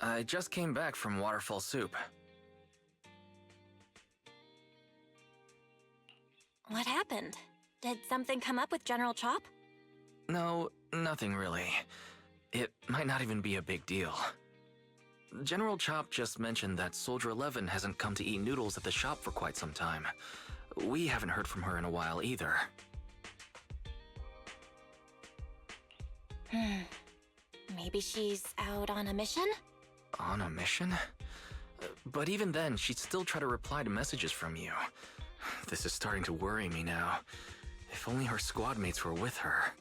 I just came back from Waterfall Soup. What happened? Did something come up with General Chop? No, nothing really. It might not even be a big deal. General Chop just mentioned that Soldier 11 hasn't come to eat noodles at the shop for quite some time. We haven't heard from her in a while either. Maybe she's out on a mission? On a mission? But even then, she'd still try to reply to messages from you. This is starting to worry me now. If only her squad mates were with her.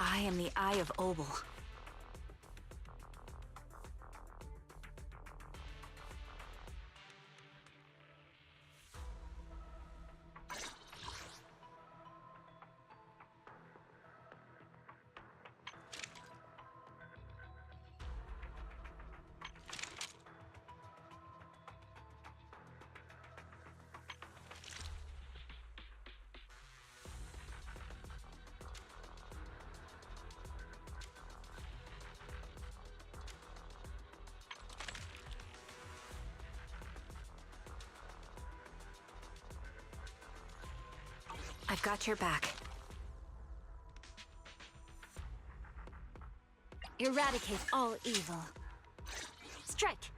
I am the Eye of Obel. I've got your back. Eradicate all evil. Strike!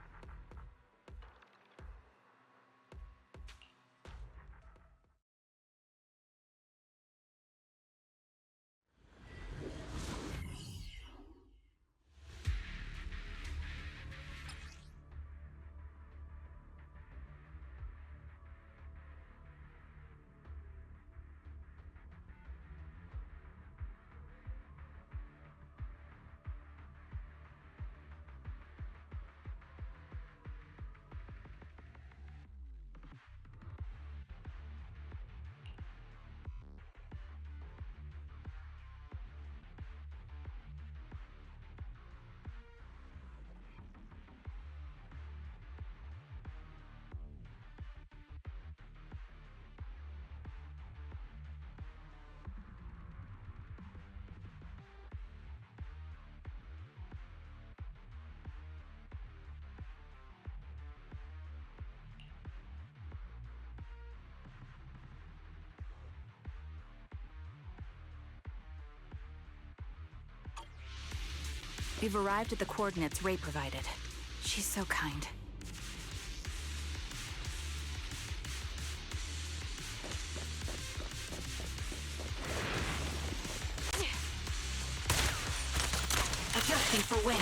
We've arrived at the coordinates Ray provided. She's so kind. Adjusting for wind.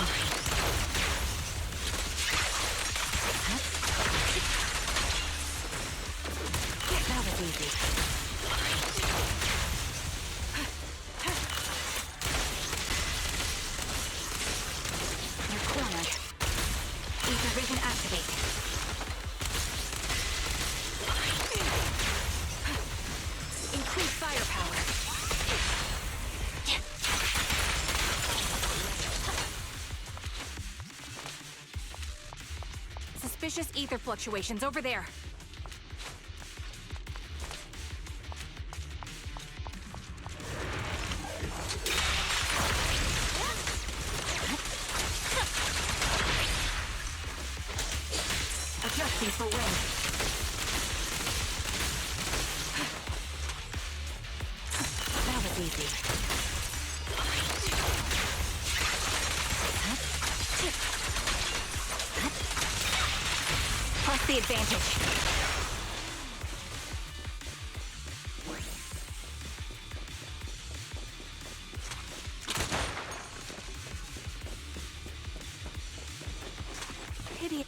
That was easy. Vision activate. Increase firepower. Suspicious ether fluctuations over there. looking for wind. That was easy. Plus the advantage. Pity.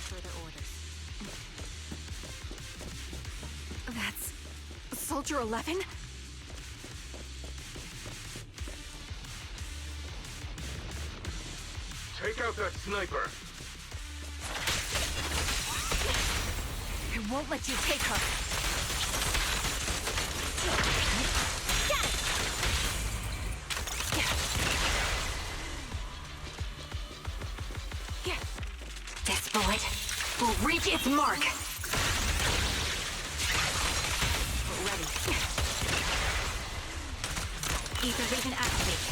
Further orders. That's Soldier 11? Take out that sniper! I won't let you take her. This bullet will reach its mark. Ready. Ether vision activate.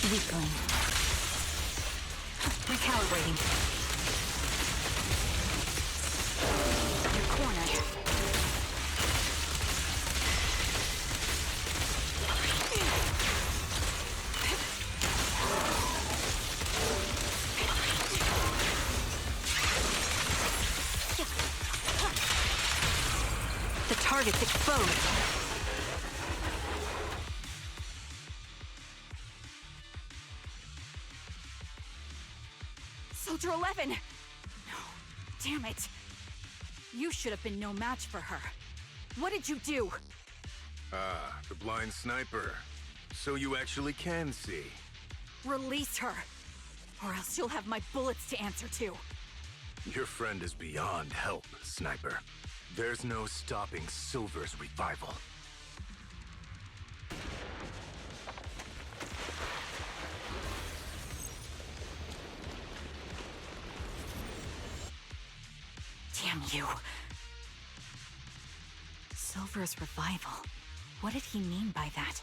Weakling. Recalibrating. You're cornered. The target's exposed. Soldier 11! No, damn it. You should have been no match for her. What did you do? Ah, the blind sniper. So you actually can see. Release her, or else you'll have my bullets to answer to. Your friend is beyond help, Sniper. There's no stopping Silver's revival. Damn you. Silver's revival. What did he mean by that?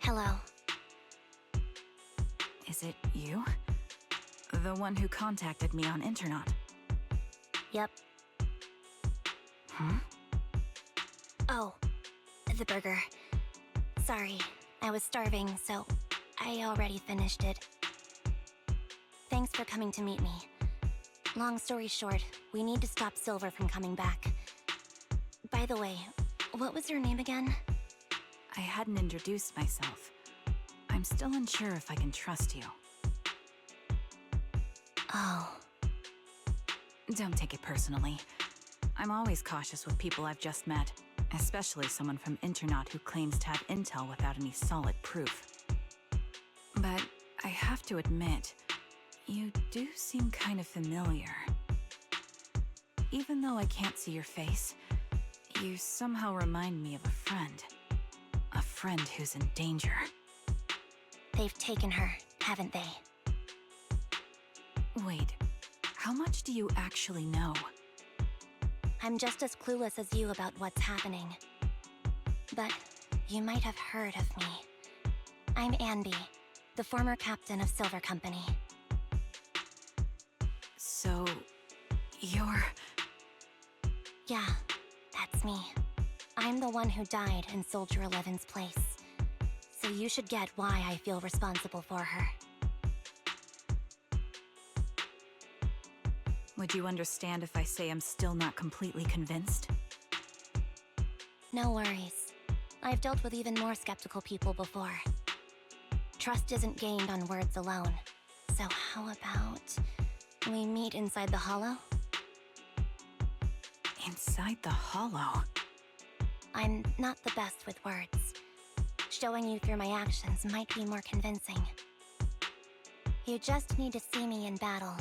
Hello. Is it you? The one who contacted me on Internet? Yep. Huh? Oh, the burger. Sorry, I was starving, so I already finished it. Thanks for coming to meet me. Long story short, we need to stop Silver from coming back. By the way, what was your name again? I hadn't introduced myself. I'm still unsure if I can trust you. Oh. Don't take it personally. I'm always cautious with people I've just met, especially someone from Internet who claims to have intel without any solid proof. But I have to admit, you do seem kind of familiar. Even though I can't see your face, you somehow remind me of a friend. A friend who's in danger. They've taken her, haven't they? Wait, how much do you actually know? I'm just as clueless as you about what's happening. But you might have heard of me. I'm Anby, the former captain of Silver Company. So, you're... Yeah, that's me. I'm the one who died in Soldier 11's place. So you should get why I feel responsible for her. Would you understand if I say I'm still not completely convinced? No worries. I've dealt with even more skeptical people before. Trust isn't gained on words alone. So how about we meet inside the Hollow? Inside the Hollow? I'm not the best with words. Showing you through my actions might be more convincing. You just need to see me in battle.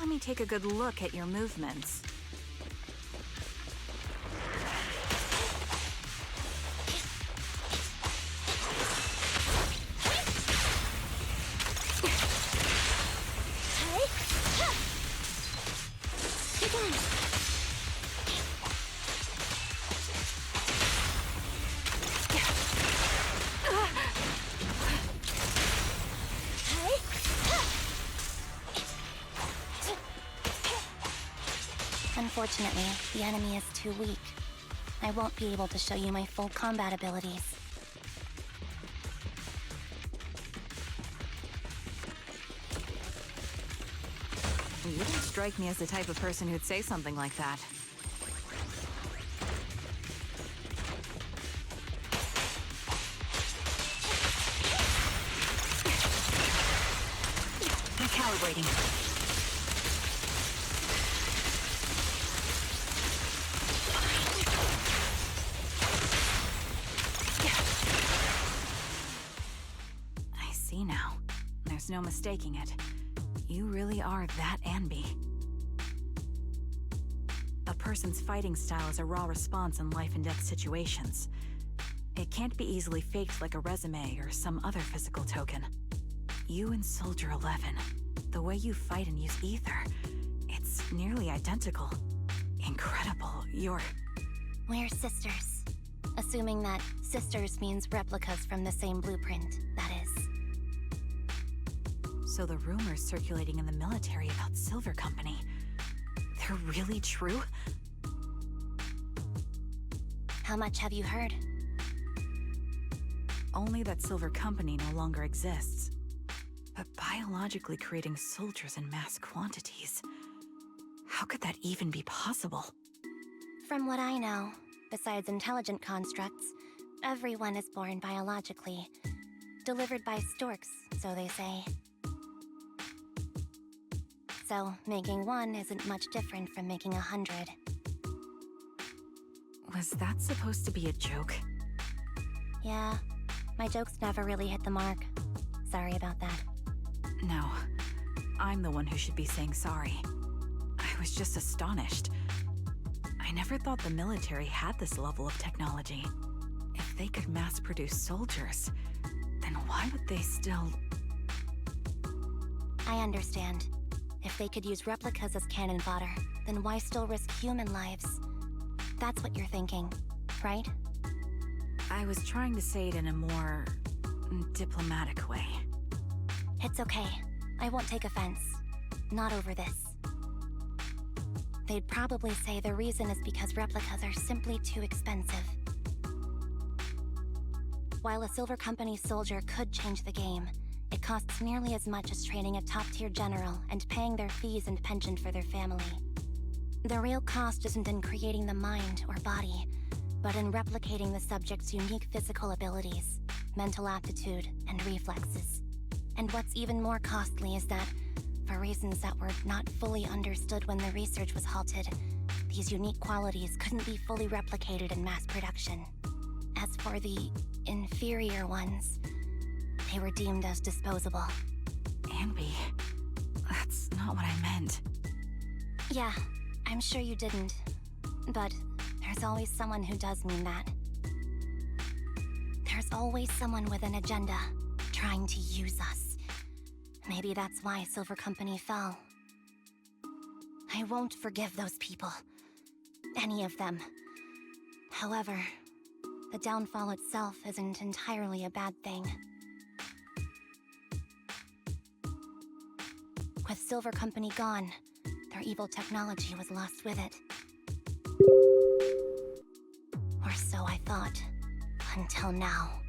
let me take a good look at your movements. Unfortunately, the enemy is too weak. I won't be able to show you my full combat abilities. You don't strike me as the type of person who'd say something like that. Recalibrating. Now. There's no mistaking it. You really are that Anby. A person's fighting style is a raw response in life and death situations. It can't be easily faked like a resume or some other physical token. You and Soldier 11, the way you fight and use ether, it's nearly identical. Incredible. We're sisters. Assuming that sisters means replicas from the same blueprint, that is. So the rumors circulating in the military about Silver Company, they're really true? How much have you heard? Only that Silver Company no longer exists. But biologically creating soldiers in mass quantities, how could that even be possible? From what I know, besides intelligent constructs, everyone is born biologically. Delivered by storks, so they say. So, making one isn't much different from making 100. Was that supposed to be a joke? Yeah, my jokes never really hit the mark. Sorry about that. No, I'm the one who should be saying sorry. I was just astonished. I never thought the military had this level of technology. If they could mass-produce soldiers, then why would they still... I understand. If they could use replicas as cannon fodder, then why still risk human lives? That's what you're thinking, right? I was trying to say it in a more... diplomatic way. It's okay. I won't take offense. Not over this. They'd probably say the reason is because replicas are simply too expensive. While a Silver Company soldier could change the game, it costs nearly as much as training a top-tier general and paying their fees and pension for their family. The real cost isn't in creating the mind or body, but in replicating the subject's unique physical abilities, mental aptitude, and reflexes. And what's even more costly is that, for reasons that were not fully understood when the research was halted, these unique qualities couldn't be fully replicated in mass production. As for the inferior ones, they were deemed as disposable. Anby, that's not what I meant. Yeah, I'm sure you didn't. But there's always someone who does mean that. There's always someone with an agenda, trying to use us. Maybe that's why Silver Company fell. I won't forgive those people. Any of them. However, the downfall itself isn't entirely a bad thing. With Silver Company gone, their evil technology was lost with it. Or so I thought. Until now.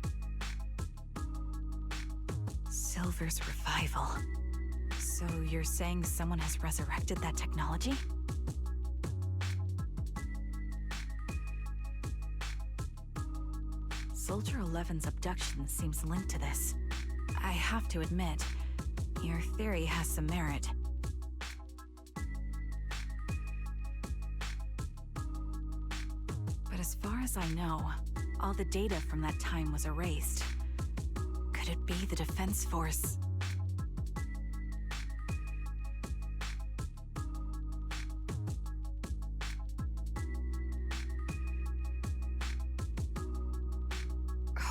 Silver's revival. So you're saying someone has resurrected that technology? Soldier 11's abduction seems linked to this. I have to admit, your theory has some merit. But as far as I know, all the data from that time was erased. Could it be the Defense Force?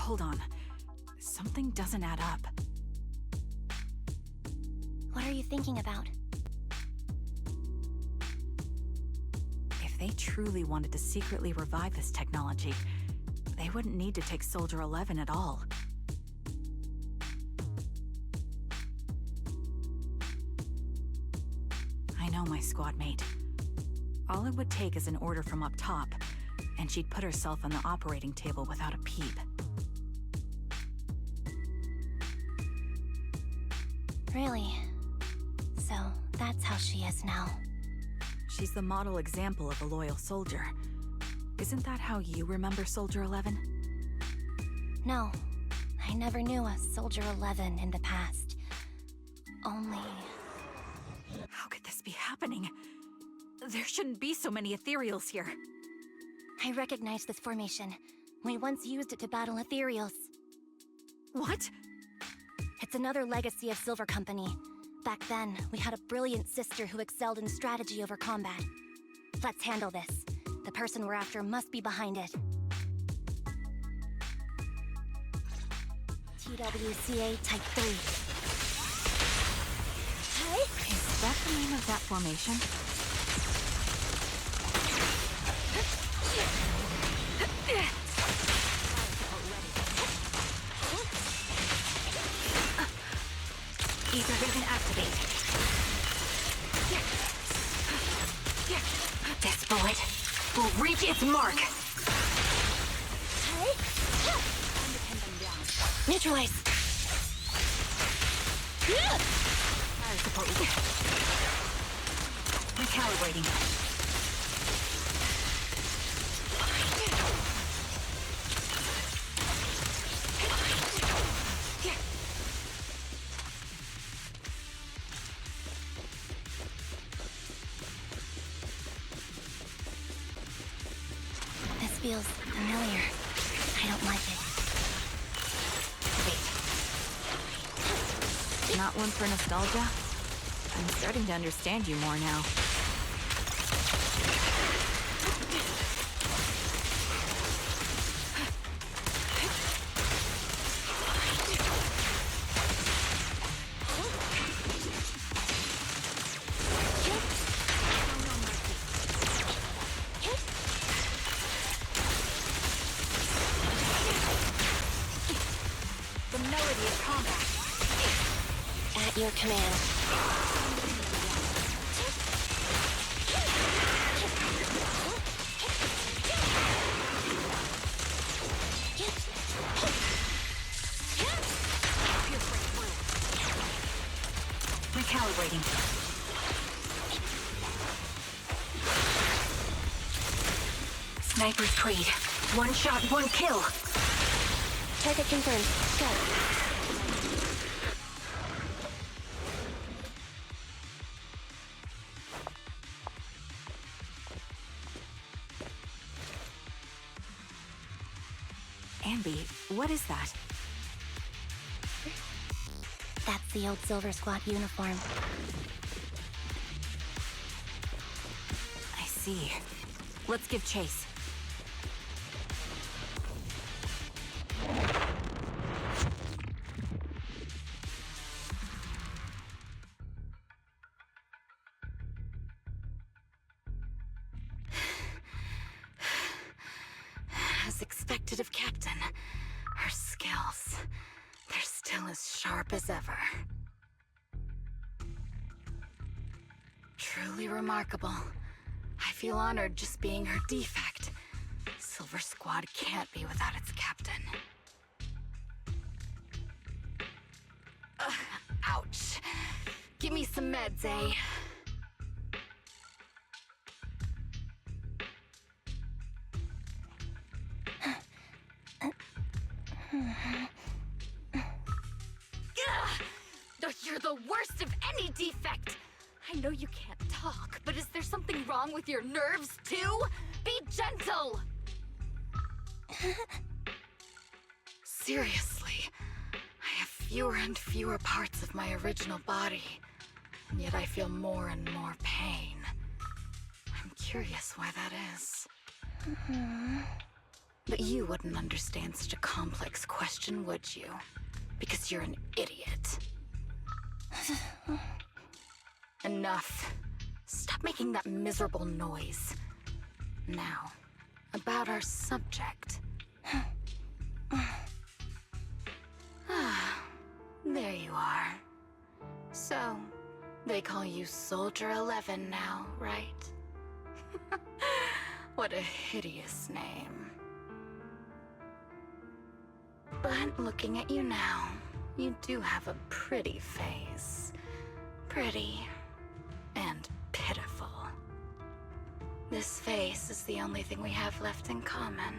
hold on. Something doesn't add up. What are you thinking about? If they truly wanted to secretly revive this technology, they wouldn't need to take Soldier 11 at all. I know my squad mate. All it would take is an order from up top, and she'd put herself on the operating table without a peep. Really? So, that's how she is now. She's the model example of a loyal soldier. Isn't that how you remember Soldier 11? No, I never knew a Soldier 11 in the past. Only... How could this be happening? There shouldn't be so many ethereals here. I recognize this formation. We once used it to battle ethereals. What? It's another legacy of Silver Company. Back then, we had a brilliant sister who excelled in strategy over combat. Let's handle this. The person we're after must be behind it. TWCA Type 3. Is that the name of that formation? Ether vision activate. This bullet will reach its mark. Neutralize. Fire support. Recalibrating. This feels familiar. I don't like it. Wait. Not one for nostalgia? I'm starting to understand you more now. The melody of combat. At your command. Recalibrating. Sniper's Creed. One shot, one kill. Target confirmed. Go. Ambi, what is that? That's the old Silver Squad uniform. I see. Let's give chase. As expected of Captain, her skills, they're still as sharp as ever. Truly remarkable. I feel honored just being her defect. Silver Squad can't be without its captain. Ouch. Give me some meds, eh? You're the worst of any defect! I know you can't talk, but is there something wrong with your nerves, too? Be gentle! Seriously, I have fewer and fewer parts of my original body, and yet I feel more and more pain. I'm curious why that is. But you wouldn't understand such a complex question, would you? Because you're an idiot. Enough. Stop making that miserable noise. Now, about our subject. There you are. So, they call you Soldier 11 now, right? What a hideous name. But looking at you now, you do have a pretty face. Pretty and pitiful. This face is the only thing we have left in common.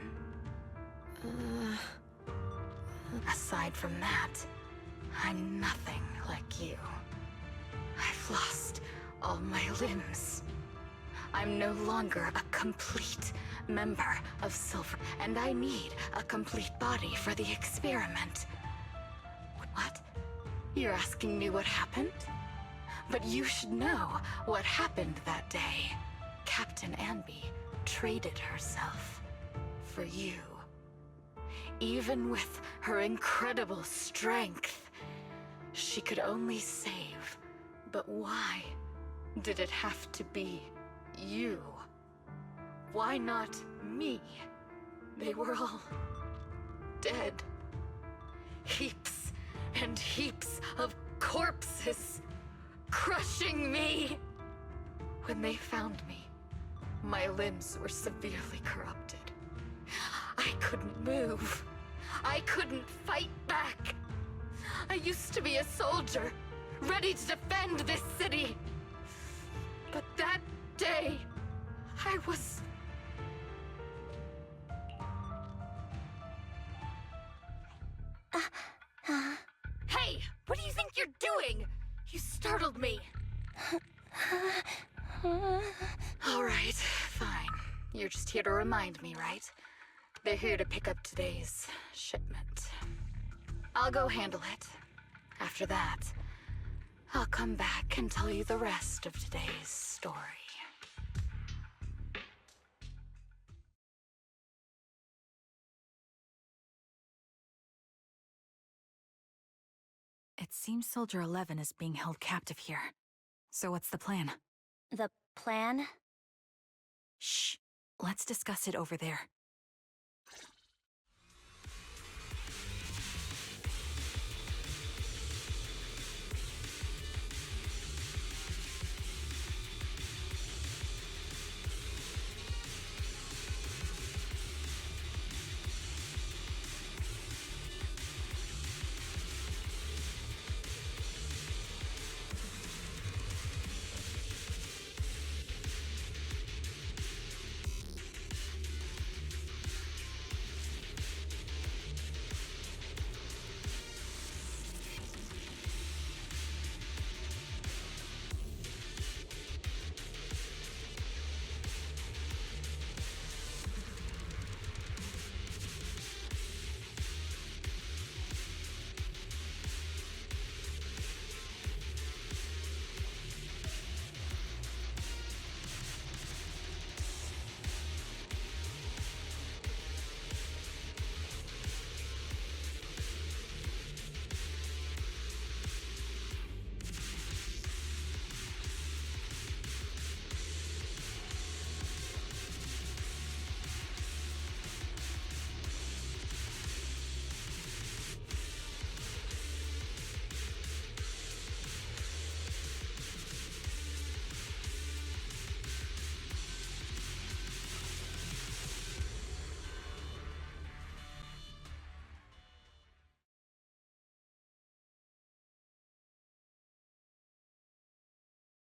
Aside from that, I'm nothing like you. I've lost all my limbs. I'm no longer a complete member of Silver, and I need a complete body for the experiment. What? You're asking me what happened? But you should know what happened that day. Captain Anby traded herself for you. Even with her incredible strength, she could only save. But why did it have to be you? Why not me? They were all dead. Heaps and heaps of corpses crushing me. When they found me, my limbs were severely corrupted. I couldn't move. I couldn't fight back. I used to be a soldier, ready to defend this city. But that day, I was... Hey, what do you think you're doing? You startled me. All right, fine. You're just here to remind me, right? They're here to pick up today's shipment. I'll go handle it. After that, I'll come back and tell you the rest of today's story. It seems Soldier 11 is being held captive here. So what's the plan? The plan? Shh. Let's discuss it over there.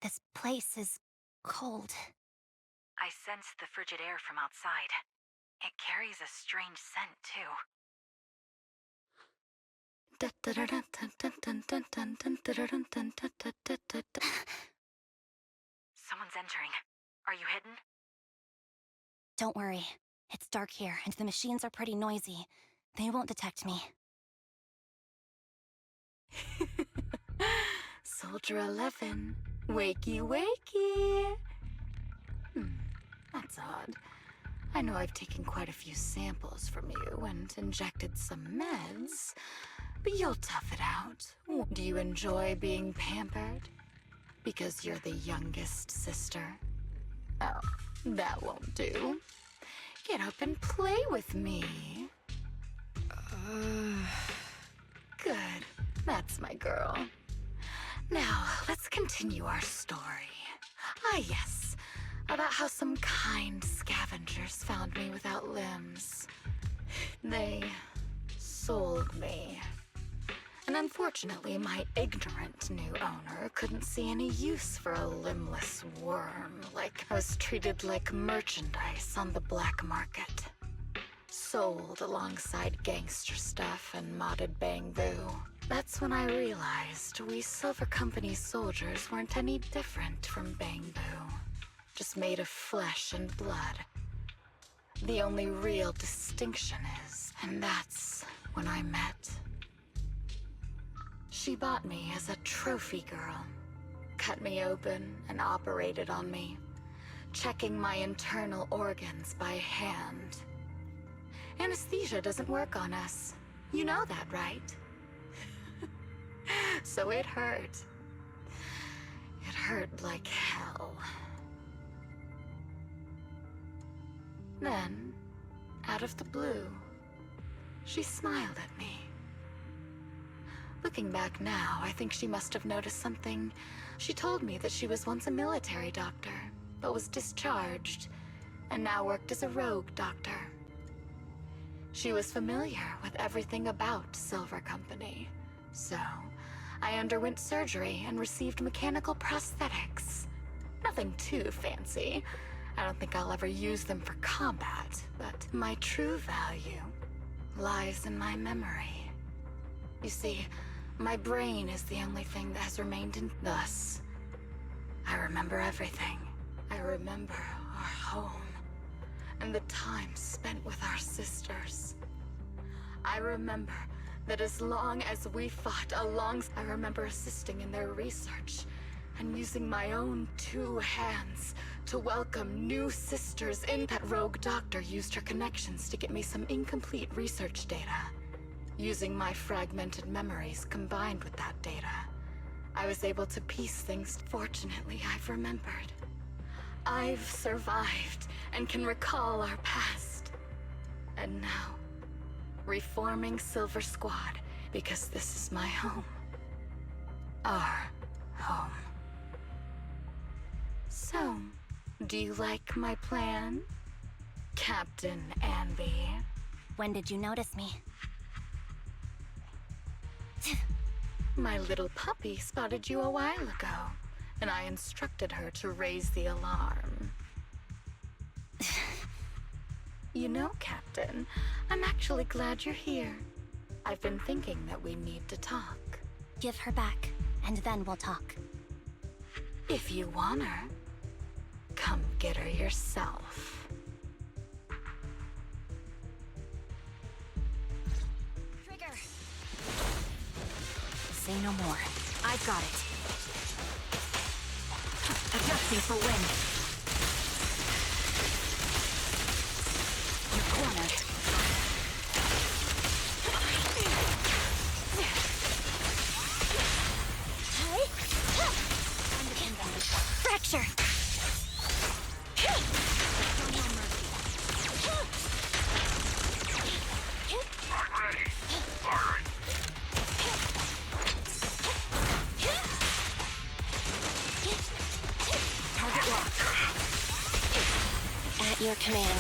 This place is cold. I sensed the frigid air from outside. It carries a strange scent, too. Someone's entering. Are you hidden? Don't worry. It's dark here, and the machines are pretty noisy. They won't detect me. Soldier 11. Wakey, wakey. That's odd. I know I've taken quite a few samples from you and injected some meds, but you'll tough it out. Do you enjoy being pampered? Because you're the youngest sister? Oh, that won't do. Get up and play with me. Good. That's my girl. Now, let's continue our story. Ah, yes. About how some kind scavengers found me without limbs. They sold me. And unfortunately, my ignorant new owner couldn't see any use for a limbless worm. Like, I was treated like merchandise on the black market. Sold alongside gangster stuff and modded bamboo. That's when I realized we Silver Company soldiers weren't any different from bamboo. Just made of flesh and blood. The only real distinction is, and that's when I met. She bought me as a trophy girl. Cut me open and operated on me, checking my internal organs by hand. Anesthesia doesn't work on us. You know that, right? So it hurt. It hurt like hell. Then, out of the blue, she smiled at me. Looking back now, I think she must have noticed something. She told me that she was once a military doctor, but was discharged, and now worked as a rogue doctor. She was familiar with everything about Silver Company, so I underwent surgery and received mechanical prosthetics. Nothing too fancy. I don't think I'll ever use them for combat, but my true value lies in my memory. You see, my brain is the only thing that has remained in. Thus, I remember everything. I remember our home and the time spent with our sisters. I remember that as long as we fought I remember assisting in their research and using my own 2 hands to welcome new sisters in. That rogue doctor used her connections to get me some incomplete research data. Using my fragmented memories combined with that data, I was able to piece things. Fortunately, I've remembered. I've survived and can recall our past. And now, reforming Silver Squad, because this is my home. Our home. So, do you like my plan, Captain Anby? When did you notice me? My little puppy spotted you a while ago, and I instructed her to raise the alarm. You know, Captain, I'm actually glad you're here. I've been thinking that we need to talk. Give her back, and then we'll talk. If you want her, come get her yourself. Trigger! Say no more. I've got it. Adjusting for wind. You're cornered. Fracture! Target locked. At your command.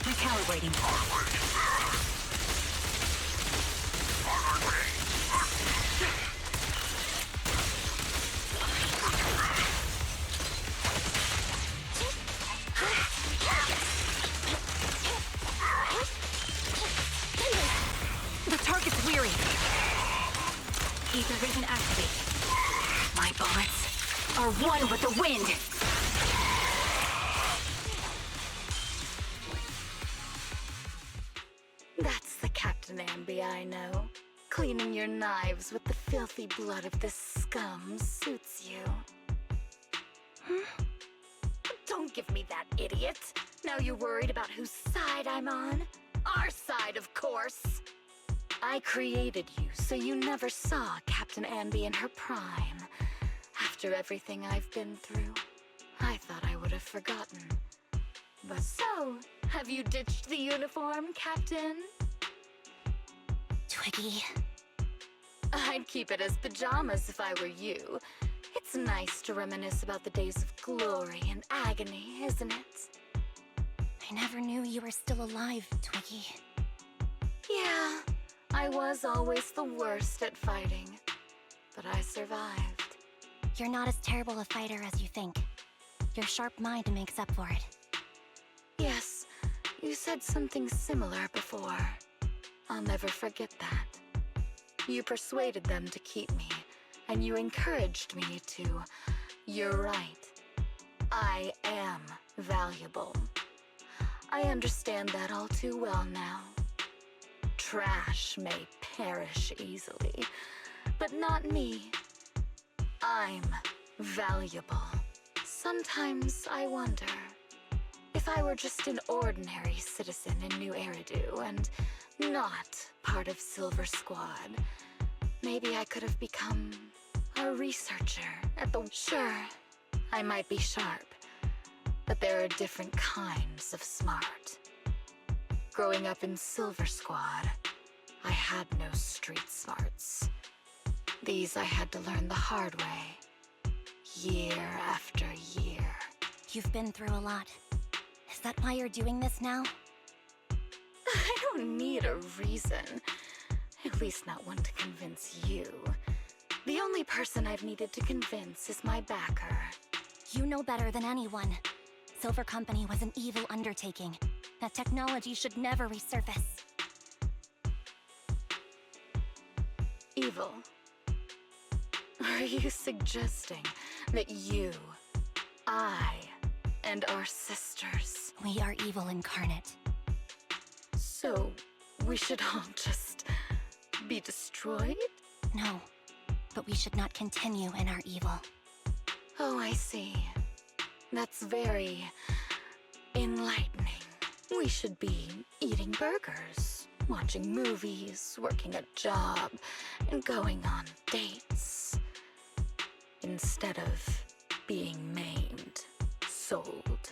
Recalibrating. The target's weary. Ether vision activate. My bullets are one with the wind. That's the Captain Anby I know. Cleaning your knives with the filthy blood of this scum suits you. Don't give me that, idiot. Now you're worried about whose side I'm on? Our side, of course. I created you so you never saw Captain Anby in her prime. After everything I've been through, I thought I would have forgotten. But so, have you ditched the uniform, Captain? Twiggy. I'd keep it as pajamas if I were you. It's nice to reminisce about the days of glory and agony, isn't it? I never knew you were still alive, Twiggy. Yeah, I was always the worst at fighting, but I survived. You're not as terrible a fighter as you think. Your sharp mind makes up for it. Yes, you said something similar before. I'll never forget that. You persuaded them to keep me, and you encouraged me to. You're right. I am valuable. I understand that all too well now. Trash may perish easily, but not me. I'm valuable. Sometimes I wonder if I were just an ordinary citizen in New Eridu and not part of Silver Squad, maybe I could have become a researcher at the... Sure, I might be sharp, but there are different kinds of smart. Growing up in Silver Squad, I had no street smarts. These I had to learn the hard way, year after year. You've been through a lot. Is that why you're doing this now? I don't need a reason. At least not one to convince you. The only person I've needed to convince is my backer. You know better than anyone. Silver Company was an evil undertaking. That technology should never resurface. Evil? Are you suggesting that you, I, and our sisters... We are evil incarnate. So, we should all just be destroyed? No, but we should not continue in our evil. Oh, I see. That's very enlightening. We should be eating burgers, watching movies, working a job, and going on dates. Instead of being maimed, sold,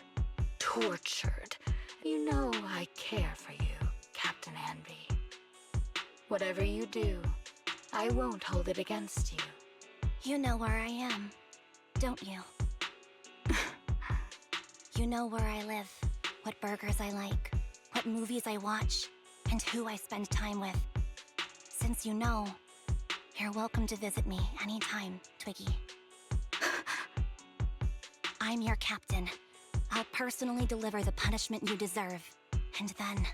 tortured. You know I care for you, Captain Anby. Whatever you do, I won't hold it against you. You know where I am, don't you? You know where I live, what burgers I like, what movies I watch, and who I spend time with. Since you know, you're welcome to visit me anytime, Twiggy. I'm your captain. I'll personally deliver the punishment you deserve, and then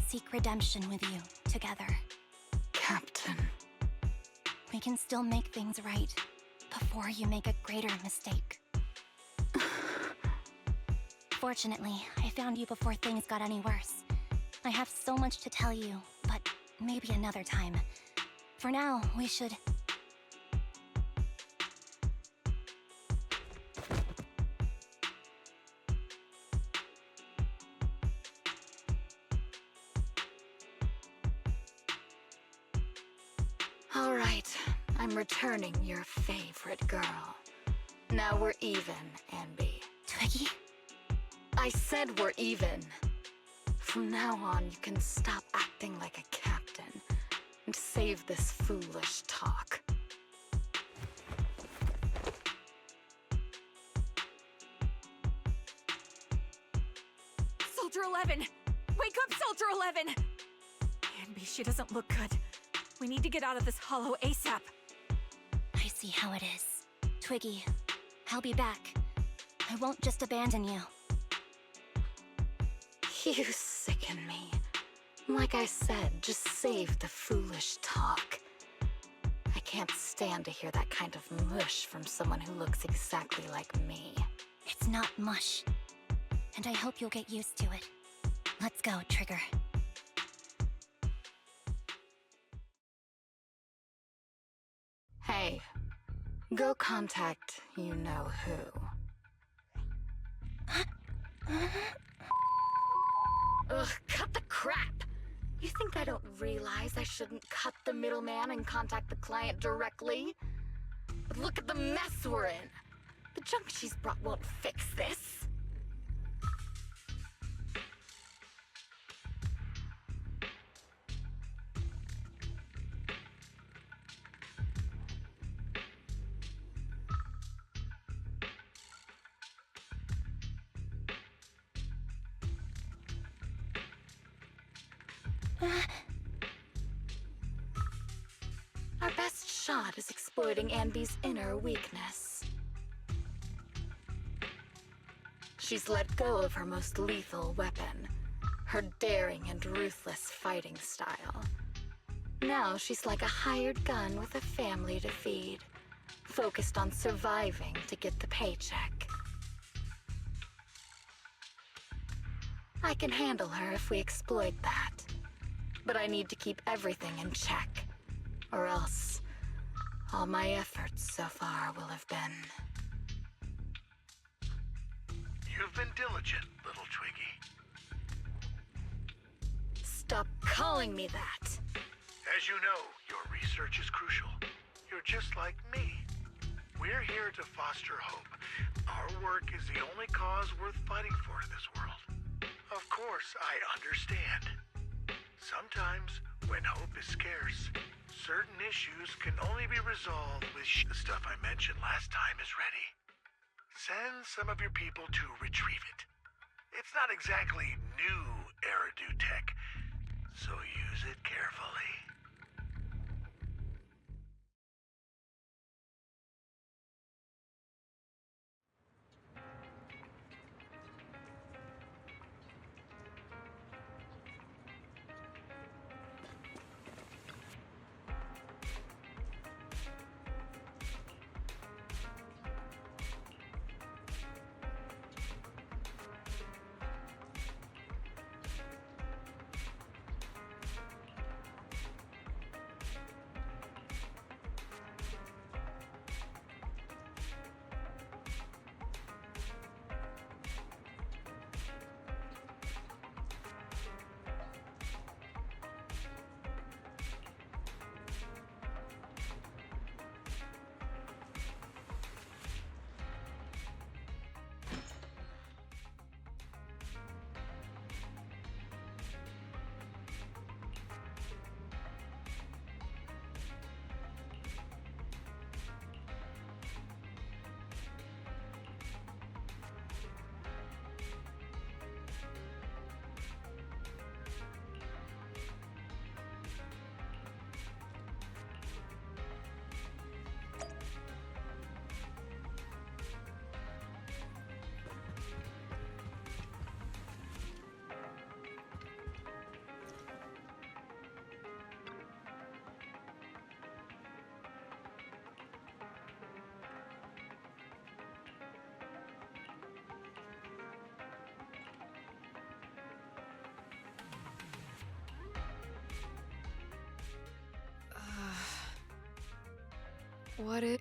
seek redemption with you together. Captain. We can still make things right before you make a greater mistake. Fortunately, I found you before things got any worse. I have so much to tell you, but maybe another time. For now, we should... All right, I'm returning your favorite girl. Now we're even, Anby. Twiggy? I said we're even. From now on, you can stop acting like a captain and save this foolish talk. Soldier 11! Wake up, Soldier 11! Anby, she doesn't look good. We need to get out of this hollow ASAP. I see how it is. Twiggy, I'll be back. I won't just abandon you. You sicken me. Like I said, just save the foolish talk. I can't stand to hear that kind of mush from someone who looks exactly like me. It's not mush. And I hope you'll get used to it. Let's go, Trigger. Hey, go contact you-know-who. Ugh, cut the crap! You think I don't realize I shouldn't cut the middleman and contact the client directly? But look at the mess we're in! The junk she's brought won't fix this. Our best shot is exploiting Anby's inner weakness. She's let go of her most lethal weapon, her daring and ruthless fighting style. Now she's like a hired gun with a family to feed, focused on surviving to get the paycheck. I can handle her if we exploit that, but I need to keep everything in check. Or else, all my efforts so far will have been... You've been diligent, little Twiggy. Stop calling me that! As you know, your research is crucial. You're just like me. We're here to foster hope. Our work is the only cause worth fighting for in this world. Of course, I understand. Sometimes, when hope is scarce, certain issues can only be resolved with the stuff I mentioned last time is ready. Send some of your people to retrieve it. It's not exactly new Eridu tech, so use it carefully.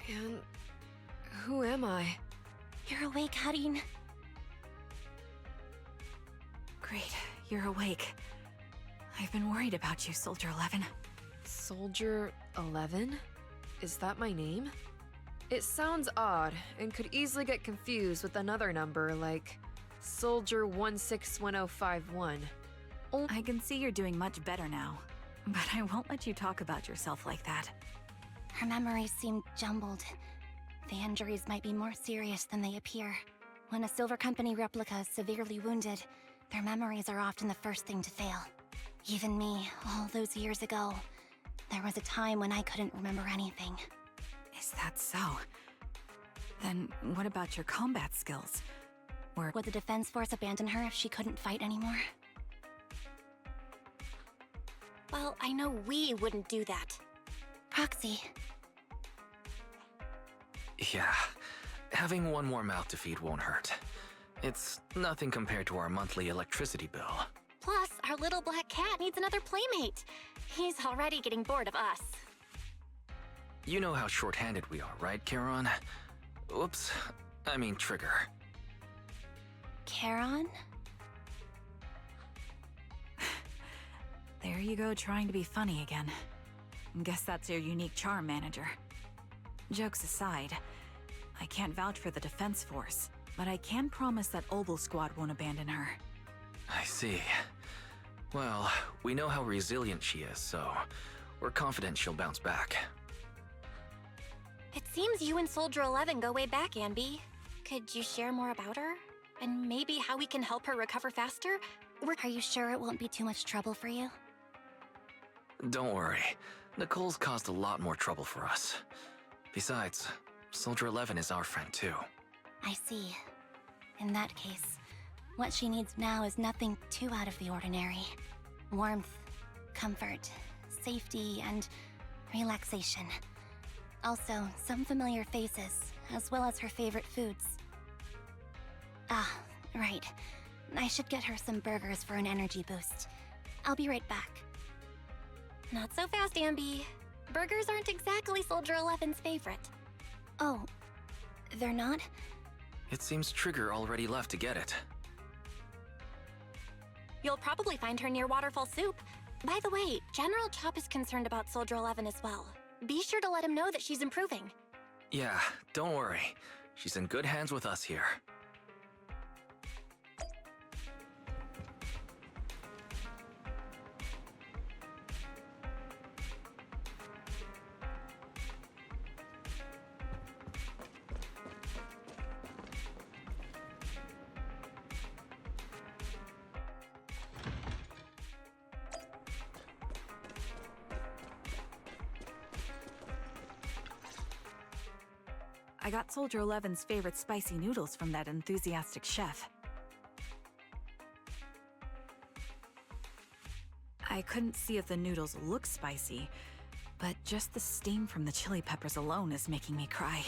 And who am I? You're awake, Harin. Great, you're awake. I've been worried about you, Soldier 11. Soldier 11? Is that my name? It sounds odd and could easily get confused with another number like Soldier 161051. I can see you're doing much better now, but I won't let you talk about yourself like that. Her memories seem jumbled. The injuries might be more serious than they appear. When a Silver Company replica is severely wounded, their memories are often the first thing to fail. Even me, all those years ago, there was a time when I couldn't remember anything. Is that so? Then what about your combat skills? Would the Defense Force abandon her if she couldn't fight anymore? Well, I know we wouldn't do that. Proxy. Yeah, having one more mouth to feed won't hurt. It's nothing compared to our monthly electricity bill. Plus, our little black cat needs another playmate. He's already getting bored of us. You know how short-handed we are, right, Charon? Whoops. I mean Trigger. Charon? There you go, trying to be funny again. Guess that's your unique charm, Manager. Jokes aside, I can't vouch for the defense force, but I can promise that Obel Squad won't abandon her. I see. Well, we know how resilient she is, so we're confident she'll bounce back. It seems you and Soldier 11 go way back, Ambi. Could you share more about her? And maybe how we can help her recover faster? Are you sure it won't be too much trouble for you? Don't worry. Nicole's caused a lot more trouble for us. Besides, Soldier 11 is our friend too. I see. In that case, what she needs now is nothing too out of the ordinary. Warmth, comfort, safety, and relaxation. Also, some familiar faces, as well as her favorite foods. Ah, right. I should get her some burgers for an energy boost. I'll be right back. Not so fast, Ambi. Burgers aren't exactly Soldier 11's favorite. Oh, they're not? It seems Trigger already left to get it. You'll probably find her near Waterfall Soup. By the way, General Chop is concerned about Soldier 11 as well. Be sure to let him know that she's improving. Yeah, don't worry. She's in good hands with us here. I got Soldier 11's favorite spicy noodles from that enthusiastic chef. I couldn't see if the noodles look spicy, but just the steam from the chili peppers alone is making me cry.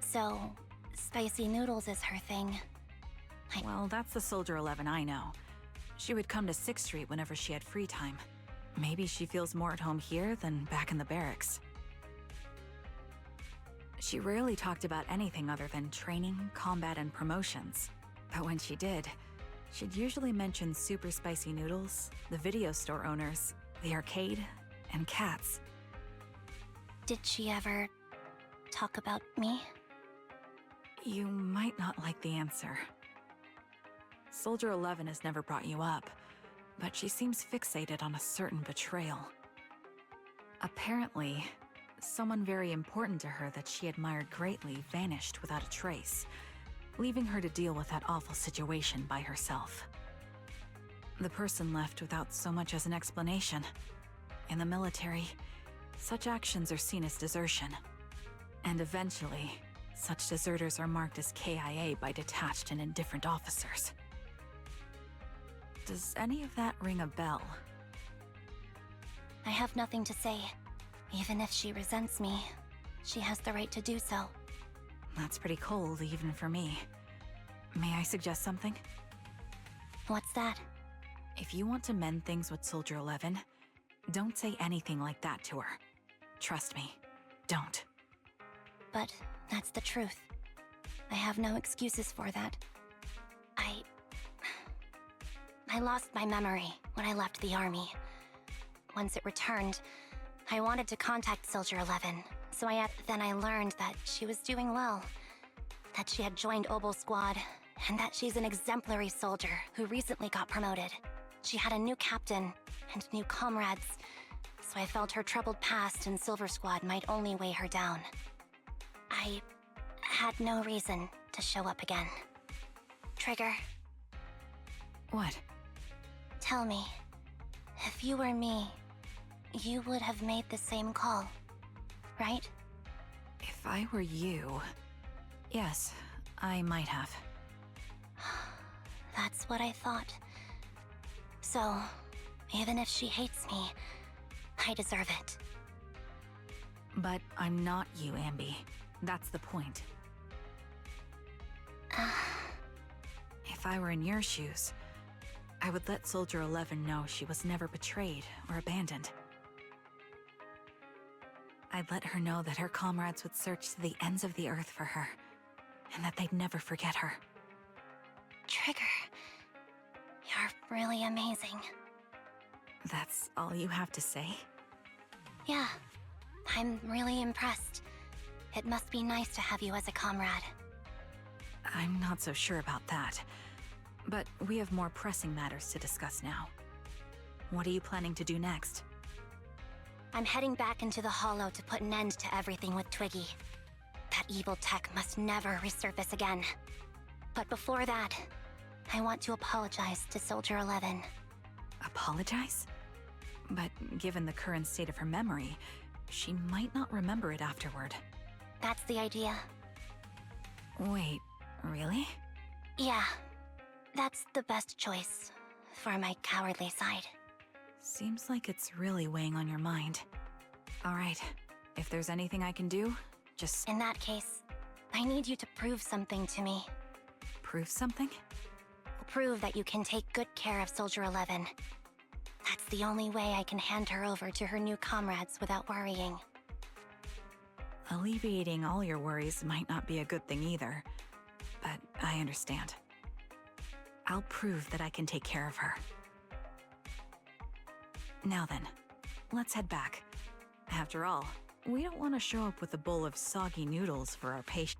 So, spicy noodles is her thing. Well, that's the Soldier 11 I know. She would come to 6th Street whenever she had free time. Maybe she feels more at home here than back in the barracks. She rarely talked about anything other than training, combat, and promotions. But when she did, she'd usually mention super spicy noodles, the video store owners, the arcade, and cats. Did she ever talk about me? You might not like the answer. Soldier 11 has never brought you up, but she seems fixated on a certain betrayal. Apparently, someone very important to her that she admired greatly vanished without a trace, leaving her to deal with that awful situation by herself. The person left without so much as an explanation. In the military, such actions are seen as desertion. And eventually, such deserters are marked as KIA by detached and indifferent officers. Does any of that ring a bell? I have nothing to say. Even if she resents me, she has the right to do so. That's pretty cold, even for me. May I suggest something? What's that? If you want to mend things with Soldier 11, don't say anything like that to her. Trust me, don't. But that's the truth. I have no excuses for that. I lost my memory when I left the army. Once it returned, I wanted to contact Soldier 11, so then I learned that she was doing well, that she had joined Obel Squad, and that she's an exemplary soldier who recently got promoted. She had a new captain and new comrades, so I felt her troubled past in Silver Squad might only weigh her down. I had no reason to show up again. Trigger, What? tell me, if you were me, you would have made the same call, right? If I were you... Yes, I might have. That's what I thought. So, even if she hates me, I deserve it. But I'm not you, Ambi. That's the point. If I were in your shoes, I would let Soldier 11 know she was never betrayed or abandoned. I'd let her know that her comrades would search to the ends of the earth for her, and that they'd never forget her. Trigger, you're really amazing. That's all you have to say? Yeah, I'm really impressed. It must be nice to have you as a comrade. I'm not so sure about that. But we have more pressing matters to discuss now. What are you planning to do next? I'm heading back into the Hollow to put an end to everything with Twiggy. That evil tech must never resurface again. But before that, I want to apologize to Soldier 11. Apologize? But given the current state of her memory, she might not remember it afterward. That's the idea. Wait, really? Yeah, that's the best choice for my cowardly side. Seems like it's really weighing on your mind. Alright, if there's anything I can do, just In that case, I need you to prove something to me. prove something? Prove that you can take good care of Soldier 11. That's the only way I can hand her over to her new comrades without worrying. Alleviating all your worries might not be a good thing either, but I understand. I'll prove that I can take care of her. Now then, let's head back. After all, we don't want to show up with a bowl of soggy noodles for our patient.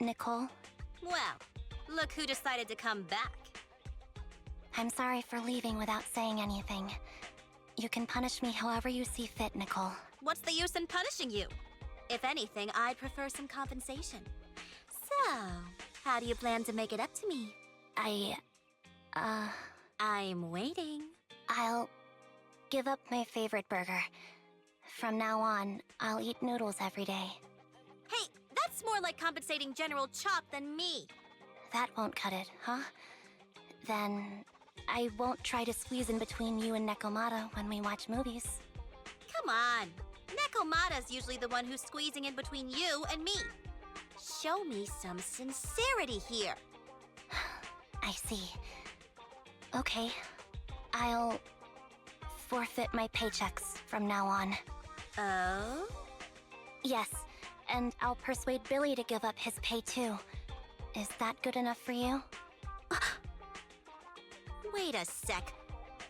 Nicole. Well, look who decided to come back. I'm sorry for leaving without saying anything. You can punish me however you see fit, Nicole. What's the use in punishing you? If anything, I'd prefer some compensation. So, how do you plan to make it up to me? I'm waiting. I'll give up my favorite burger. From now on, I'll eat noodles every day. Hey, that's more like compensating General Chop than me. That won't cut it, huh? Then I won't try to squeeze in between you and Nekomata when we watch movies. Come on. Nekomata's usually the one who's squeezing in between you and me. Show me some sincerity here. I see. Okay. I'll forfeit my paychecks from now on. Oh? Yes, and I'll persuade Billy to give up his pay too. Is that good enough for you? Wait a sec.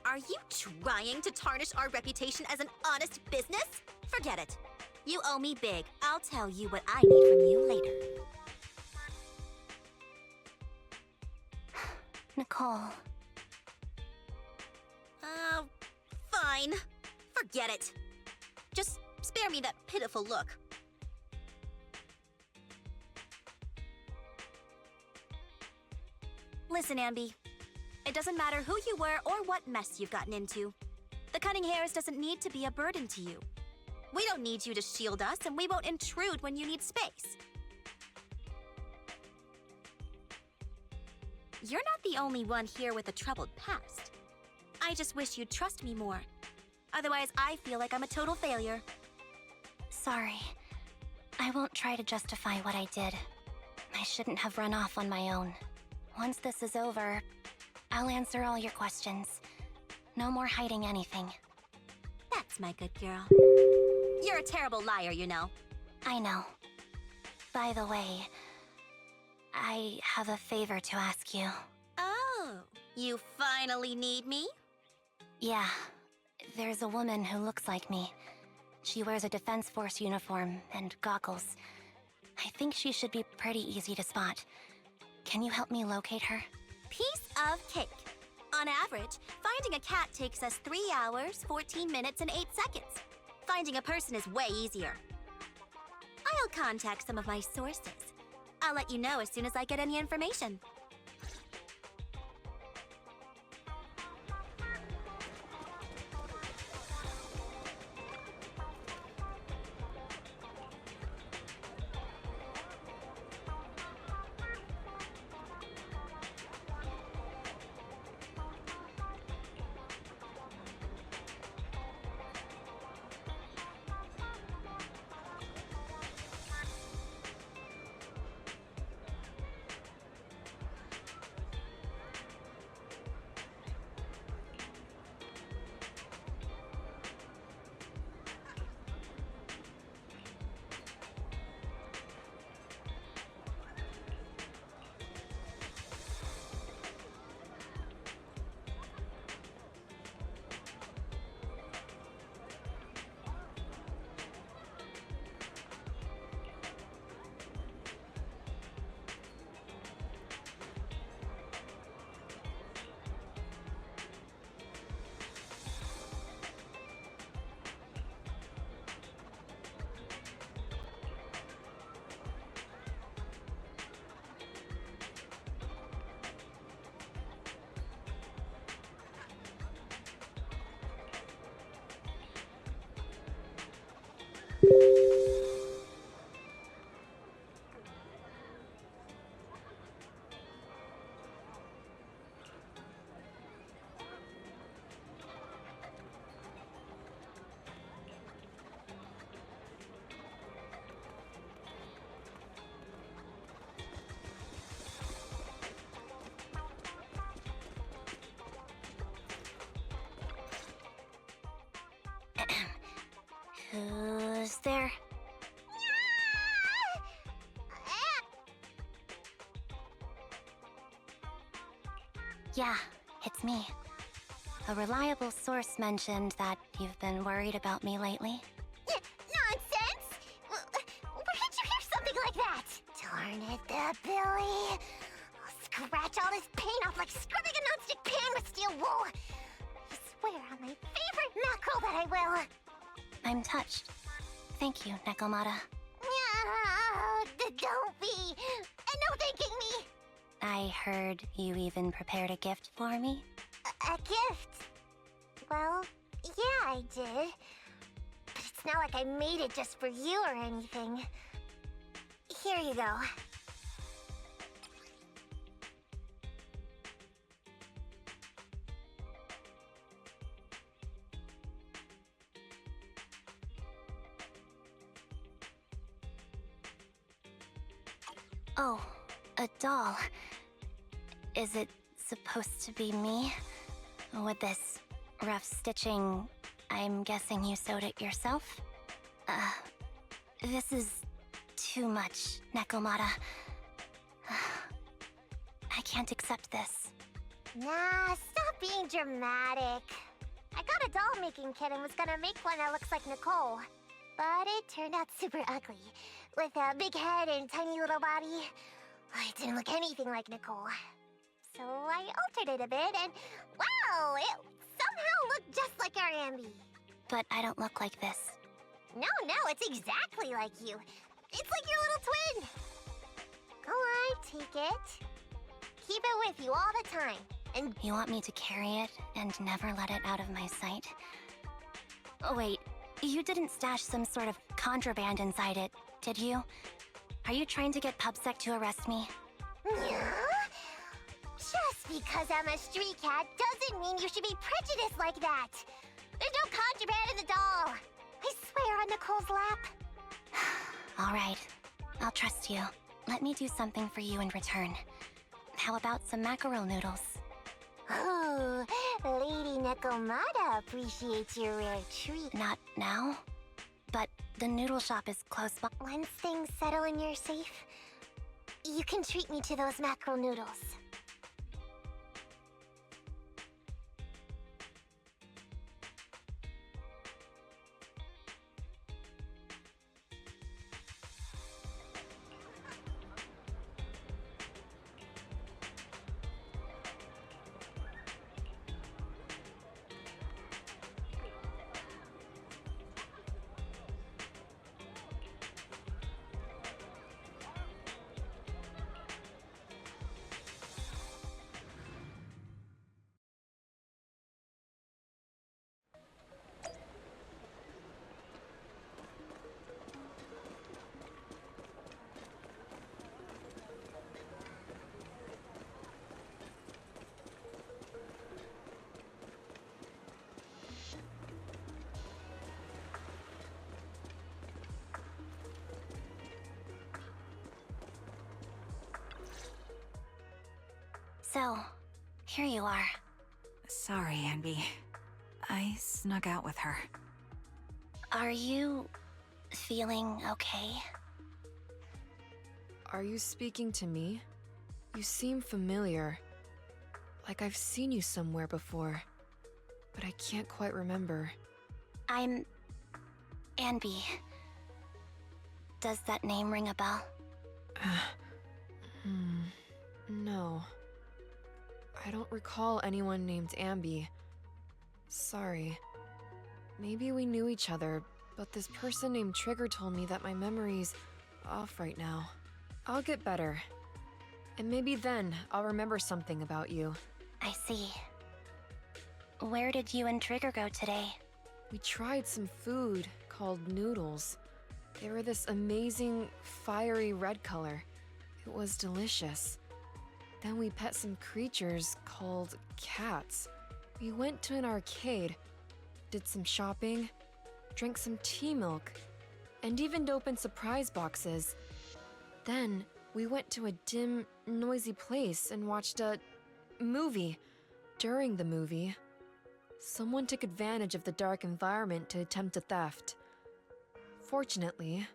Are you trying to tarnish our reputation as an honest business? Forget it. You owe me big. I'll tell you what I need from you later. Nicole. Fine. Forget it. Just spare me that pitiful look. Listen, Ambi. It doesn't matter who you were or what mess you've gotten into. The cutting hairs doesn't need to be a burden to you. We don't need you to shield us, and we won't intrude when you need space. You're not the only one here with a troubled past. I just wish you'd trust me more. Otherwise, I feel like I'm a total failure. Sorry. I won't try to justify what I did. I shouldn't have run off on my own. Once this is over, I'll answer all your questions. No more hiding anything. That's my good girl. You're a terrible liar, you know. I know. By the way, I have a favor to ask you. Oh, you finally need me? Yeah, there's a woman who looks like me. She wears a Defense Force uniform and goggles. I think she should be pretty easy to spot. Can you help me locate her? Piece of cake. On average, finding a cat takes us 3 hours, 14 minutes, and 8 seconds. Finding a person is way easier. I'll contact some of my sources. I'll let you know as soon as I get any information. Who's there? Yeah, it's me. A reliable source mentioned that you've been worried about me lately. Nonsense! Where did you hear something like that? Darn it, that Billy. I'll scratch all this paint off like scrubbing a nonstick pan with steel wool. I swear on my favorite mackerel that I will. I'm touched. Thank you, Nekomata. Don't be. And no thanking me. I heard you even prepared a gift for me. A gift? Well, yeah, I did. But it's not like I made it just for you or anything. Here you go. Oh, a doll. Is it supposed to be me? With this rough stitching, I'm guessing you sewed it yourself? This is too much, Nekomata. I can't accept this. Nah, stop being dramatic. I got a doll-making kit and was gonna make one that looks like Nicole. But it turned out super ugly. With a big head and tiny little body. It didn't look anything like Nicole. So I altered it a bit and, wow, it somehow looked just like our Ambi. But I don't look like this. No, it's exactly like you. It's like your little twin. Go on, take it. Keep it with you all the time. And You want me to carry it and never let it out of my sight? Oh, wait. You didn't stash some sort of contraband inside it, did you? Are you trying to get PubSec to arrest me? yeah? Just because I'm a street cat doesn't mean you should be prejudiced like that. There's no contraband in the doll. I swear on Nicole's lap. All right. I'll trust you. Let me do something for you in return. How about some mackerel noodles? Oh, Lady Nekomata appreciates your rare treat. Not now, but the noodle shop is close by. Once things settle and you're safe, you can treat me to those mackerel noodles. So, here you are. Sorry, Anby. I snuck out with her. Are you feeling okay? Are you speaking to me? You seem familiar. Like I've seen you somewhere before. But I can't quite remember. I'm Anby. Does that name ring a bell? No. I don't recall anyone named Ambi. Sorry. Maybe we knew each other, but this person named Trigger told me that my memory's off right now. I'll get better. And maybe then I'll remember something about you. I see. Where did you and Trigger go today? We tried some food called noodles. They were this amazing, fiery red color. It was delicious. Then we pet some creatures called cats. We went to an arcade, did some shopping, drank some tea milk, and even opened surprise boxes. Then we went to a dim, noisy place and watched a movie. During the movie, someone took advantage of the dark environment to attempt a theft. Fortunately,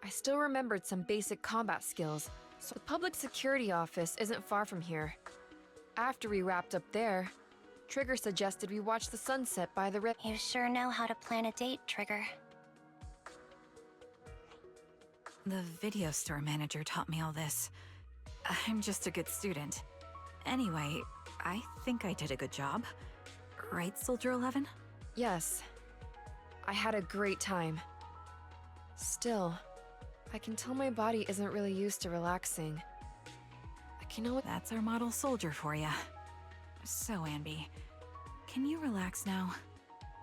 I still remembered some basic combat skills, so the public security office isn't far from here. After we wrapped up there, Trigger suggested we watch the sunset by the river. You sure know how to plan a date, Trigger. The video store manager taught me all this. I'm just a good student. Anyway, I think I did a good job. Right, Soldier 11? Yes. I had a great time. Still, I can tell my body isn't really used to relaxing. I can always— That's our model soldier for ya. So, Anby, can you relax now?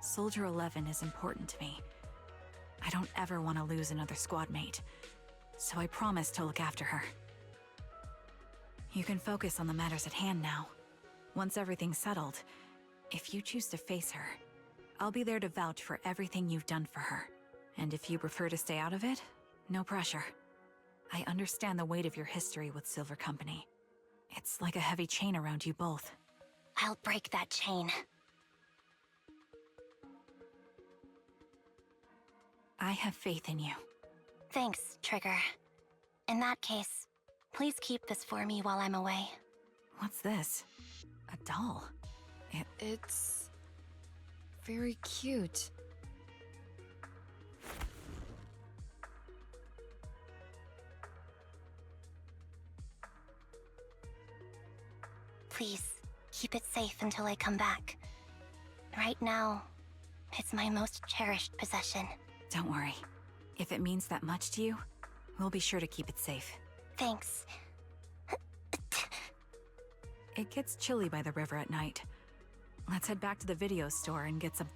Soldier 11 is important to me. I don't ever want to lose another squad mate, so I promise to look after her. You can focus on the matters at hand now. Once everything's settled, if you choose to face her, I'll be there to vouch for everything you've done for her. And if you prefer to stay out of it, no pressure. I understand the weight of your history with Silver Company. It's like a heavy chain around you both. I'll break that chain. I have faith in you. Thanks, Trigger. In that case, please keep this for me while I'm away. What's this? A doll? It's very cute. Please, keep it safe until I come back. Right now, it's my most cherished possession. Don't worry. If it means that much to you, we'll be sure to keep it safe. Thanks. It gets chilly by the river at night. Let's head back to the video store and get some...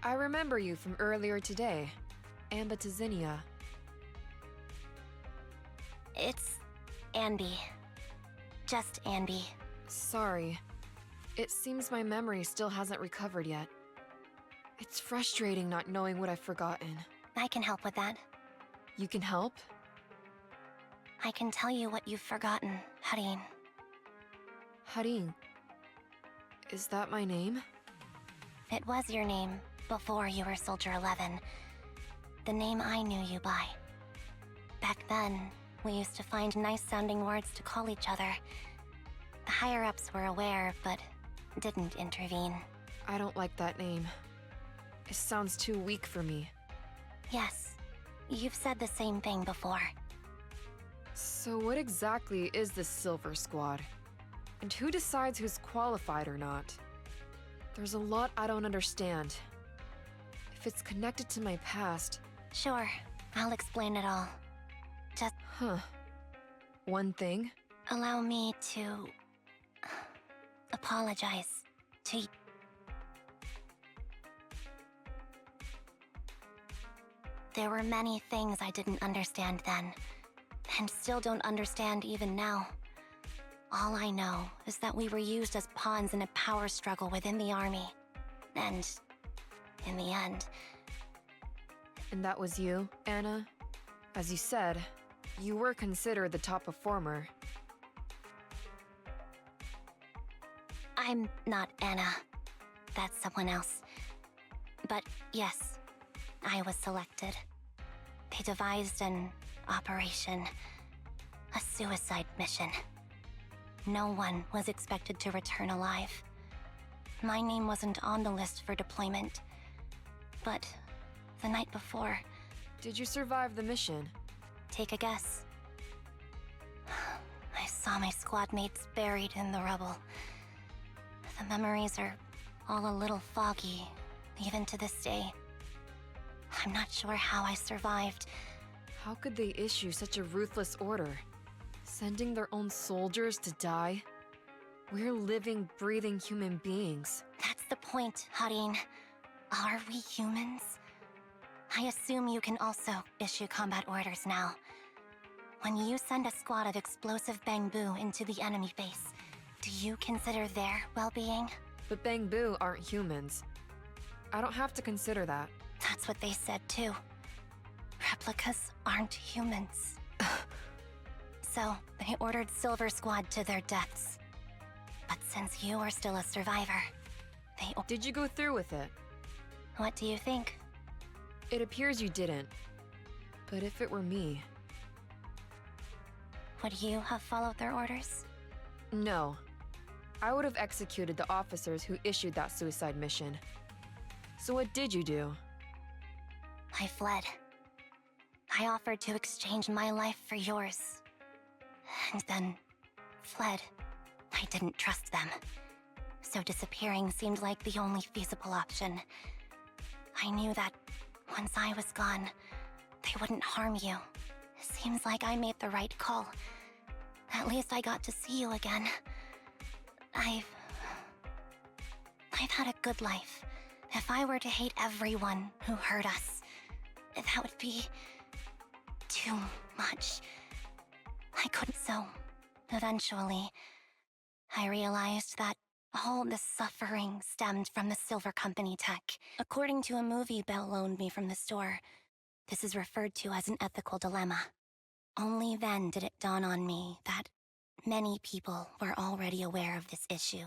I remember you from earlier today. Ambitizinia. It's Anby. Just Anby. Sorry. It seems my memory still hasn't recovered yet. It's frustrating not knowing what I've forgotten. I can help with that. You can help? I can tell you what you've forgotten, Harin. Harin. Is that my name? It was your name before you were Soldier 11. The name I knew you by. Back then, we used to find nice-sounding words to call each other. The higher-ups were aware, but didn't intervene. I don't like that name. It sounds too weak for me. Yes, you've said the same thing before. So what exactly is this Silver Squad? And who decides who's qualified or not? There's a lot I don't understand. If it's connected to my past... Sure, I'll explain it all. Just one thing? allow me to... apologize to you. There were many things I didn't understand then, and still don't understand even now. All I know is that we were used as pawns in a power struggle within the army. And in the end... And that was you, Anna? As you said, you were considered the top performer. I'm not Anna. That's someone else. But yes, I was selected. They devised an operation, a suicide mission. No one was expected to return alive. My name wasn't on the list for deployment. But the night before... Did you survive the mission? Take a guess. I saw my squad mates buried in the rubble. The memories are all a little foggy, even to this day. I'm not sure how I survived. How could they issue such a ruthless order? Sending their own soldiers to die? We're living, breathing human beings. That's the point, Harin. Are we humans? I assume you can also issue combat orders now. When you send a squad of explosive bamboo into the enemy base, do you consider their well-being? But Bangbu aren't humans. I don't have to consider that. That's what they said too. Replicas aren't humans. So, they ordered Silver Squad to their deaths. But since you are still a survivor, they... Did you go through with it? What do you think? It appears you didn't. But if it were me... Would you have followed their orders? No. I would have executed the officers who issued that suicide mission. So what did you do? I fled. I offered to exchange my life for yours. And then... fled. I didn't trust them. So disappearing seemed like the only feasible option. I knew that once I was gone, they wouldn't harm you. Seems like I made the right call. At least I got to see you again. I've had a good life. If I were to hate everyone who hurt us, that would be too much. I couldn't. So, eventually, I realized that all the suffering stemmed from the Silver Company tech. According to a movie Belle loaned me from the store, this is referred to as an ethical dilemma. Only then did it dawn on me that many people were already aware of this issue.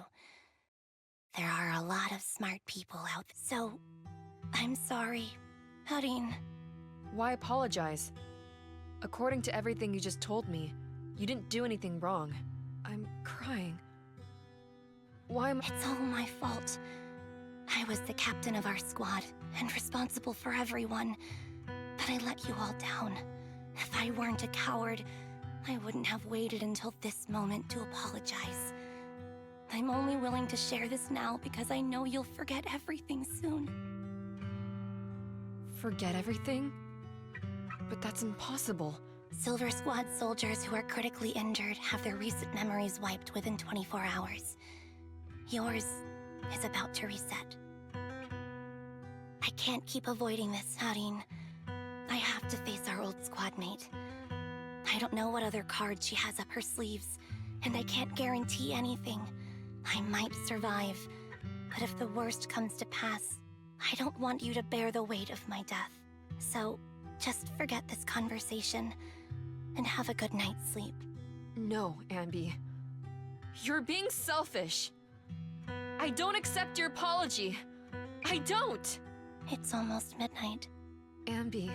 There are a lot of smart people out there. So, I'm sorry, Harin. Why apologize? According to everything you just told me, you didn't do anything wrong. I'm crying. Why am I— It's all my fault. I was the captain of our squad and responsible for everyone, but I let you all down. If I weren't a coward, I wouldn't have waited until this moment to apologize. I'm only willing to share this now because I know you'll forget everything soon. Forget everything? But that's impossible. Silver Squad soldiers who are critically injured have their recent memories wiped within 24 hours. Yours is about to reset. I can't keep avoiding this, Harin. I have to face our old squad mate. I don't know what other cards she has up her sleeves, and I can't guarantee anything. I might survive, but if the worst comes to pass, I don't want you to bear the weight of my death. So, just forget this conversation, and have a good night's sleep. No, Ambi. You're being selfish. I don't accept your apology. I don't! It's almost midnight. Ambi.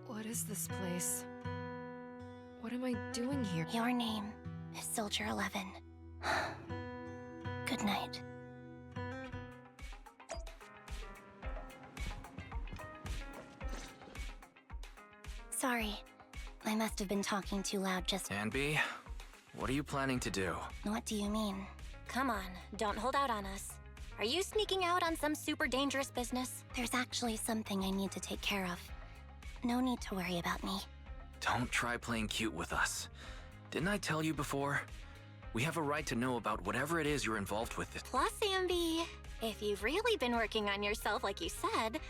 What is this place? What am I doing here? Your name is Soldier 11. Good night. Sorry. I must have been talking too loud just— Anby, what are you planning to do? What do you mean? Come on, don't hold out on us. Are you sneaking out on some super dangerous business? There's actually something I need to take care of. No need to worry about me. Don't try playing cute with us. Didn't I tell you before? We have a right to know about whatever it is you're involved with. Plus, Ambi, if you've really been working on yourself like you said,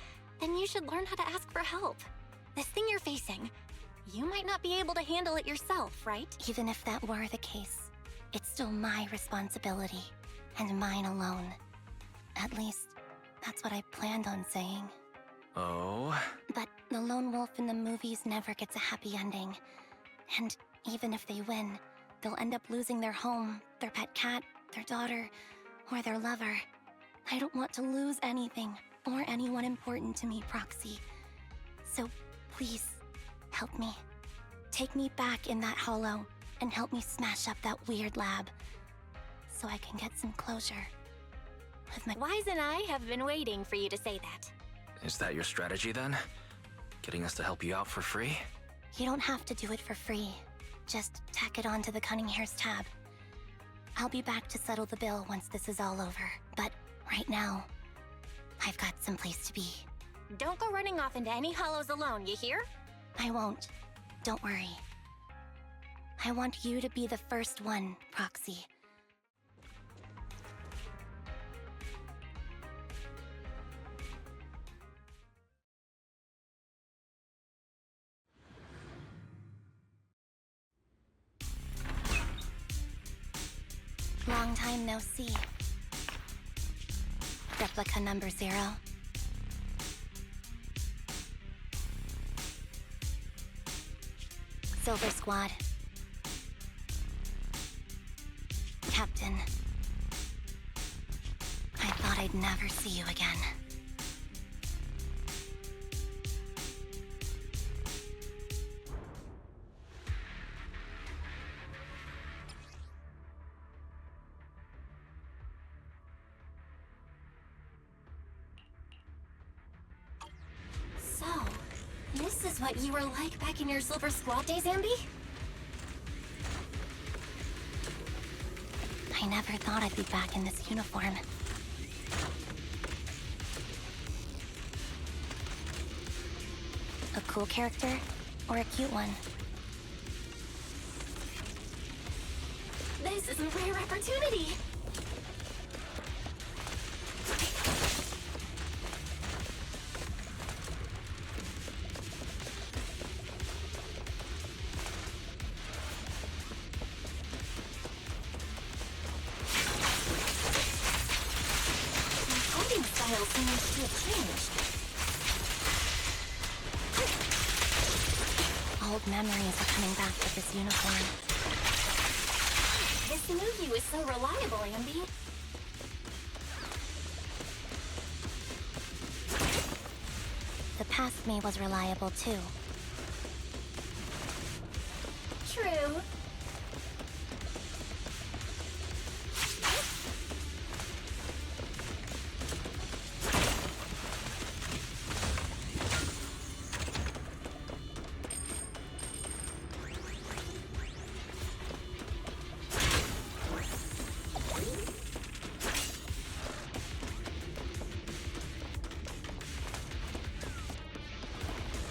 then you should learn how to ask for help. This thing you're facing, you might not be able to handle it yourself, right? Even if that were the case, it's still my responsibility, and mine alone. At least, that's what I planned on saying. Oh? But the lone wolf in the movies never gets a happy ending. And even if they win, they'll end up losing their home, their pet cat, their daughter, or their lover. I don't want to lose anything, or anyone important to me, Proxy. So please, Help me. Take me back in that hollow and help me smash up that weird lab so I can get some closure with my— Wise and I have been waiting for you to say that. Is that your strategy then? Getting us to help you out for free? You don't have to do it for free. Just tack it onto the Cunning Hair's tab. I'll be back to settle the bill once this is all over. But right now, I've got someplace to be. Don't go running off into any hollows alone, you hear? I won't. Don't worry. I want you to be the first one, Proxy. Long time no see. Replica number 0. Silver Squad. Captain. I thought I'd never see you again. So, this is what you were like back in your Silver Squad days, Ambi? I never thought I'd be back in this uniform. A cool character or a cute one? This is a rare opportunity! Style seems to have changed. Old memories are coming back with this uniform. This new you is so reliable, Ambi. The past me was reliable too. True.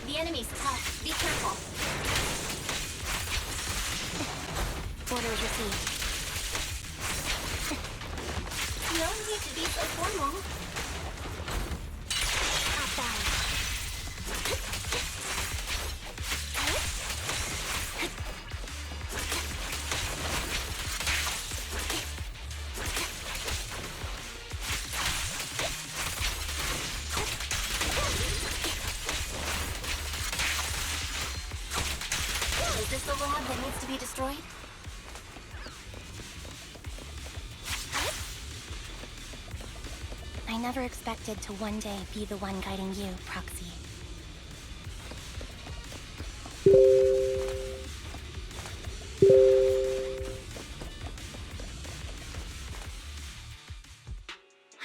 The enemy's tough. Be careful. Orders received. No need to be so formal. Is this the lab that needs to be destroyed? I never expected to one day be the one guiding you, Proxy.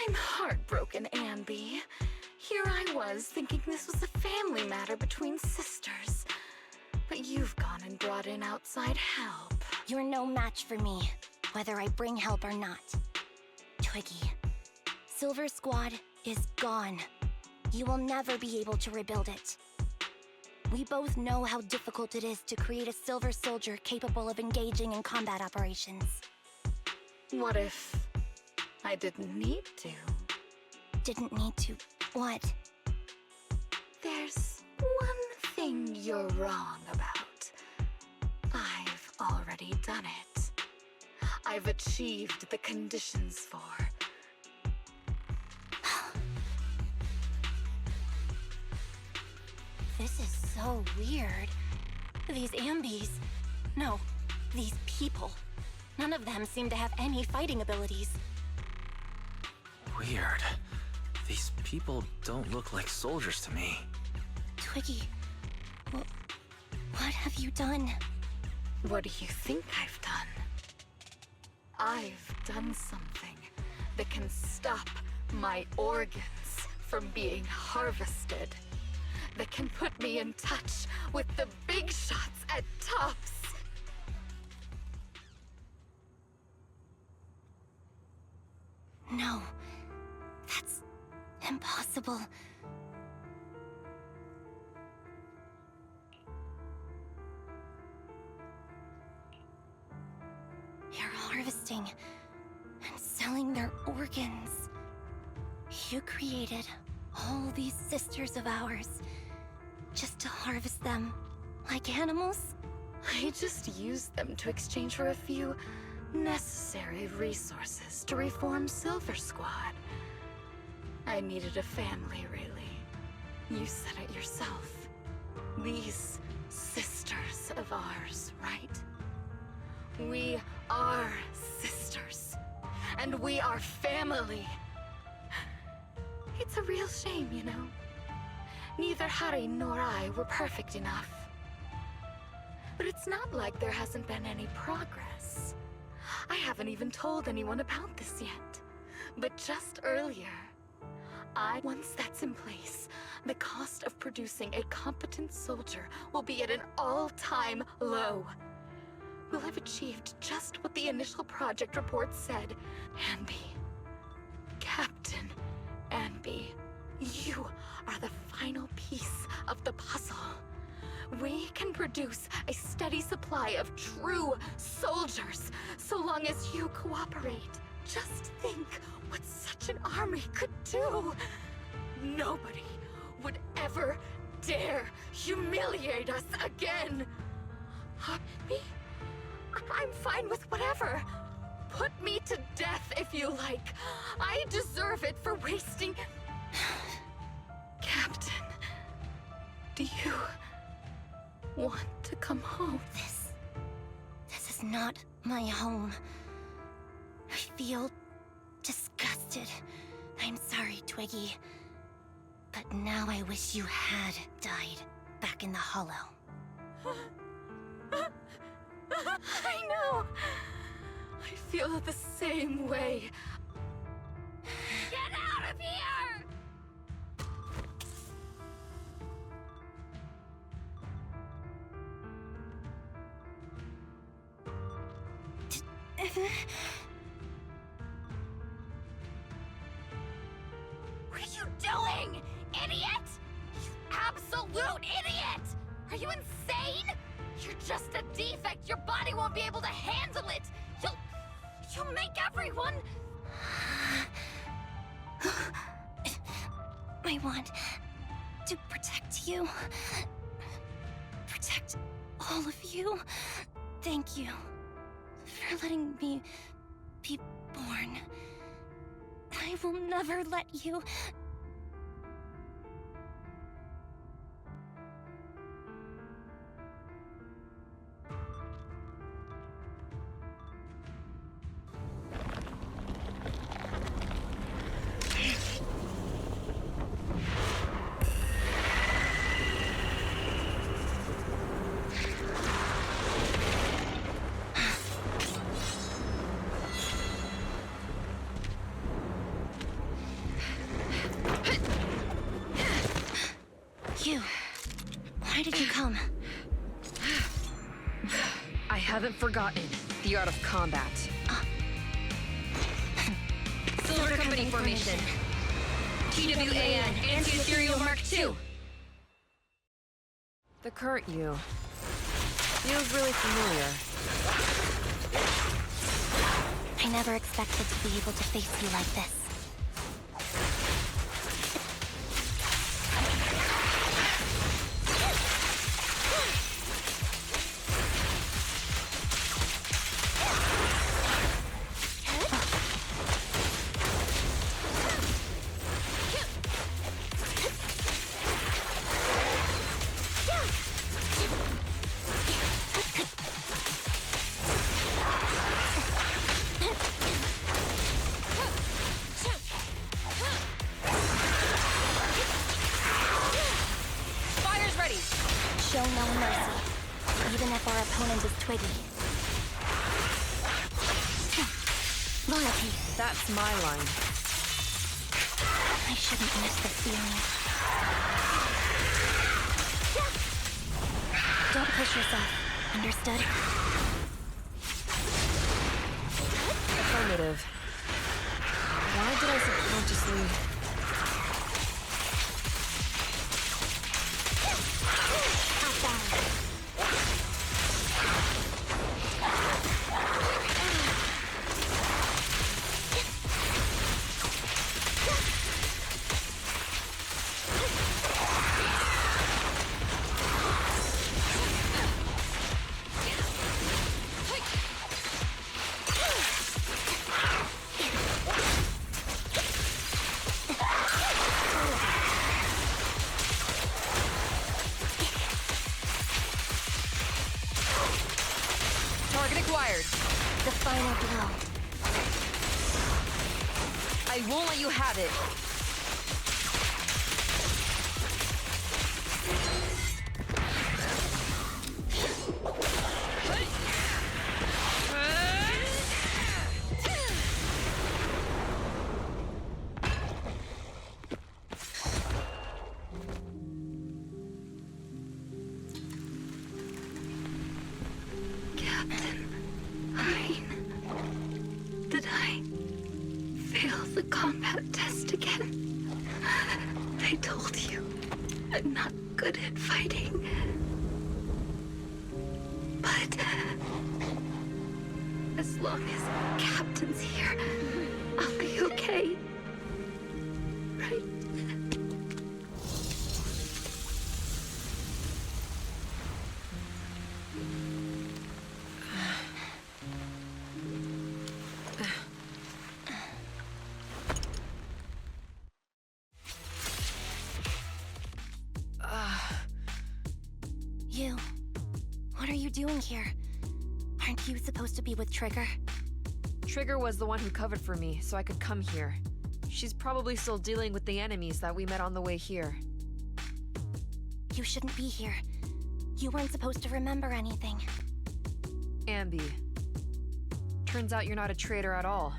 I'm heartbroken, Ambi. Here I was, thinking this was a family matter between sisters. But you've gone and brought in outside help. You're no match for me, whether I bring help or not. Twiggy, Silver Squad is gone. You will never be able to rebuild it. We both know how difficult it is to create a Silver Soldier capable of engaging in combat operations. What if I didn't need to? Didn't need to. What? There's one thing you're wrong about. I've already done it. I've achieved the conditions for. This is so weird. These Ambis. No, these people. None of them seem to have any fighting abilities. Weird. These people don't look like soldiers to me. Twiggy, What have you done? What do you think I've done? I've done something that can stop my organs from being harvested. That can put me in touch with the big shots at Tops. No, that's impossible. You're harvesting and selling their organs. You created all these sisters of ours just to harvest them like animals? I just used them to exchange for a few necessary resources to reform Silver Squad. I needed a family, really. You said it yourself. These sisters of ours, right? We are sisters. And we are family. It's a real shame, you know? Neither Harry nor I were perfect enough. But it's not like there hasn't been any progress. I haven't even told anyone about this yet. But just earlier, once that's in place, the cost of producing a competent soldier will be at an all-time low. We'll have achieved just what the initial project report said. Anby. Captain Anby. You are the final piece of the puzzle. We can produce a steady supply of true soldiers, so long as you cooperate. Just think what such an army could do. Nobody would ever dare humiliate us again. Me? I'm fine with whatever. Put me to death if you like. I deserve it for wasting... Captain, do you want to come home? This is not my home. I feel disgusted. I'm sorry, Twiggy. But now I wish you had died back in the Hollow. I know! I feel the same way. Get out of here! What are you doing, idiot? You absolute idiot! Are you insane? You're just a defect. Your body won't be able to handle it. You'll make everyone... I want to protect you. Protect all of you. Thank you for letting me be born. I will never let you... You. Why did you come? I haven't forgotten the art of combat. Silver Company formation. TWAN, Anti-Ethereal Mark II. The current you feels really familiar. I never expected to be able to face you like this. Show no mercy. even if our opponent is Twiggy. Loyalty. That's my line. I shouldn't miss this feeling. Don't push yourself. Understood? Affirmative. Why did I subconsciously... Target acquired. The final blow. I won't let you have it. Did I fail the combat test again? I told you, I'm not good at fighting. But as long as Captain's here, I'll be okay. Right? You. What are you doing here? Aren't you supposed to be with Trigger? Trigger was the one who covered for me, so I could come here. She's probably still dealing with the enemies that we met on the way here. You shouldn't be here. You weren't supposed to remember anything. Ambi. Turns out you're not a traitor at all.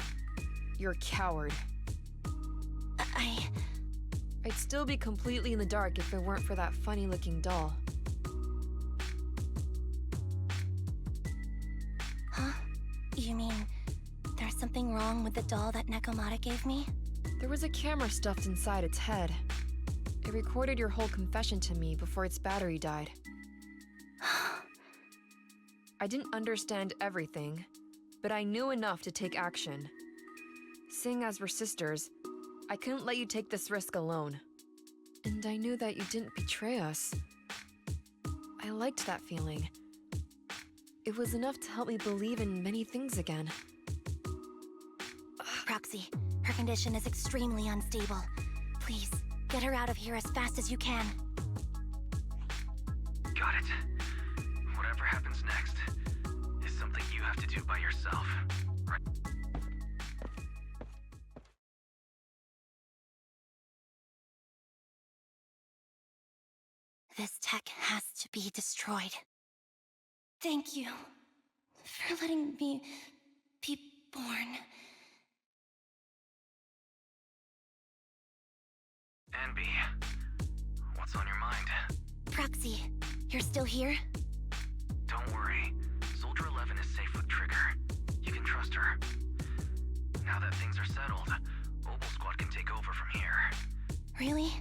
You're a coward. I'd still be completely in the dark if it weren't for that funny-looking doll. Huh? You mean there's something wrong with the doll that Nekomata gave me? There was a camera stuffed inside its head. It recorded your whole confession to me before its battery died. I didn't understand everything, but I knew enough to take action. Seeing as we're sisters, I couldn't let you take this risk alone. And I knew that you didn't betray us. I liked that feeling. It was enough to help me believe in many things again. Roxy, her condition is extremely unstable. Please, get her out of here as fast as you can. Got it. Whatever happens next is something you have to do by yourself, right? This tech has to be destroyed. Thank you for letting me be born. Anby, what's on your mind? Roxy, you're still here? Don't worry. Soldier 11 is safe with Trigger. You can trust her. Now that things are settled, Obel Squad can take over from here. Really?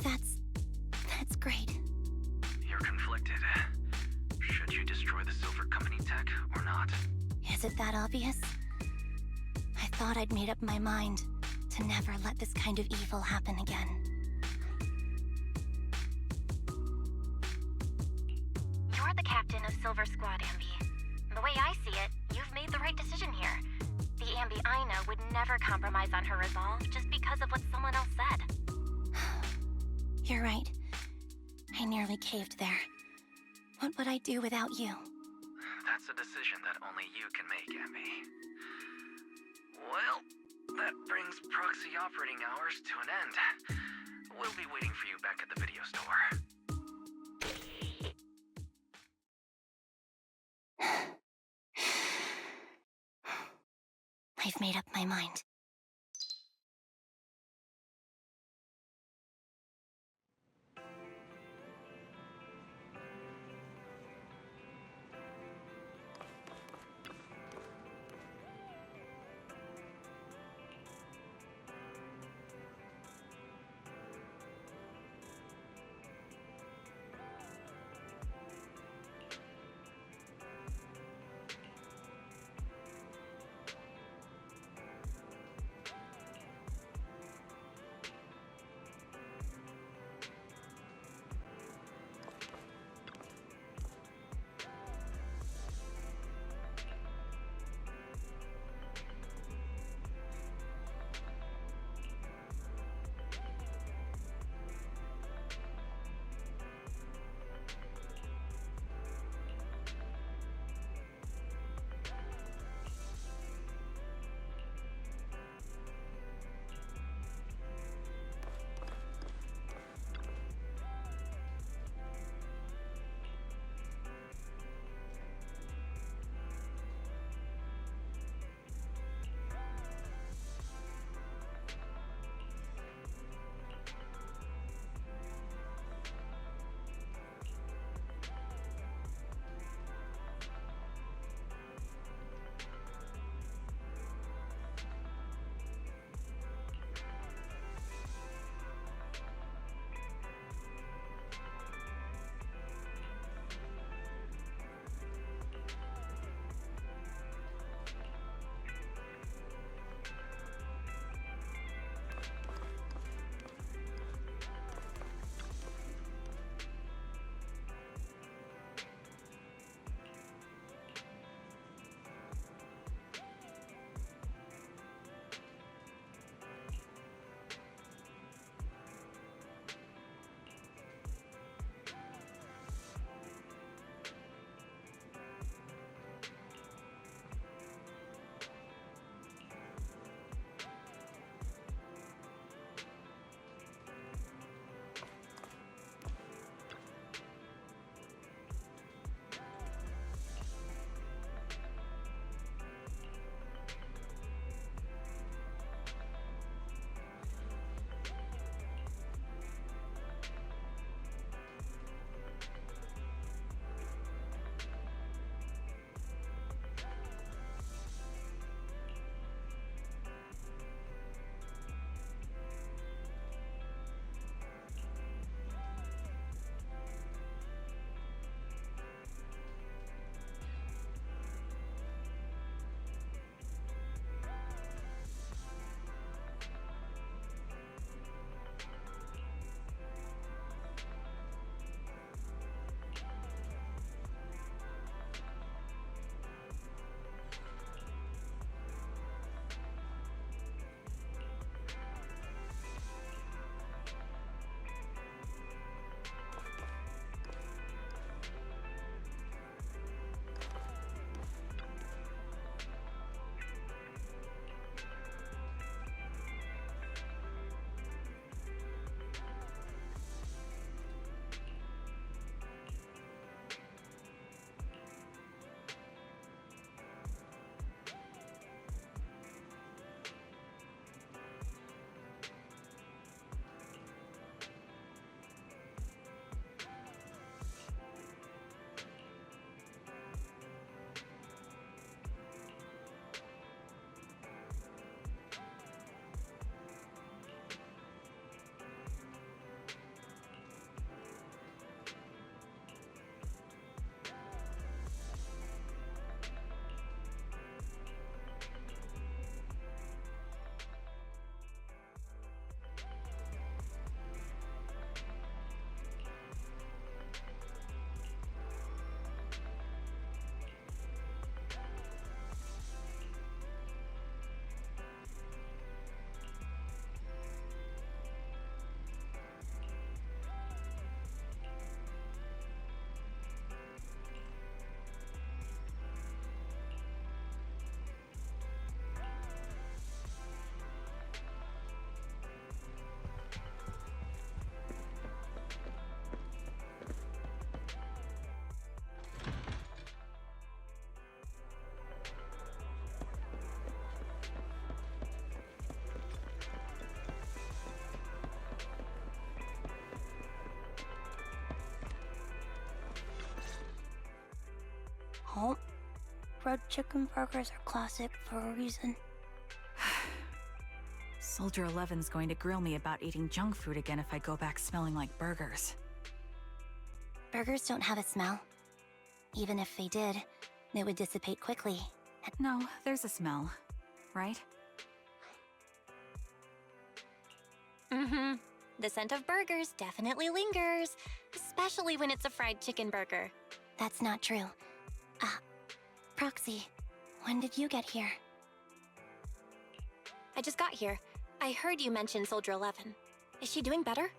That's great. You're conflicted. Should you destroy the Silver Company tech or not? Is it that obvious? I thought I'd made up my mind to never let this kind of evil happen again. You're the captain of Silver Squad, Ambi. The way I see it, you've made the right decision here. The Ambi I know would never compromise on her resolve just because of what someone else said. You're right. I nearly caved there. What would I do without you? That's a decision that only you can make, Ambi. Well, that brings proxy operating hours to an end. We'll be waiting for you back at the video store. I've made up my mind. Oh, fried chicken burgers are classic for a reason. Soldier 11's going to grill me about eating junk food again if I go back smelling like burgers. Burgers don't have a smell. Even if they did, it would dissipate quickly. No, there's a smell, right? Mm-hmm. The scent of burgers definitely lingers, especially when it's a fried chicken burger. That's not true. Proxy, when did you get here? I just got here. I heard you mention Soldier 11. Is she doing better?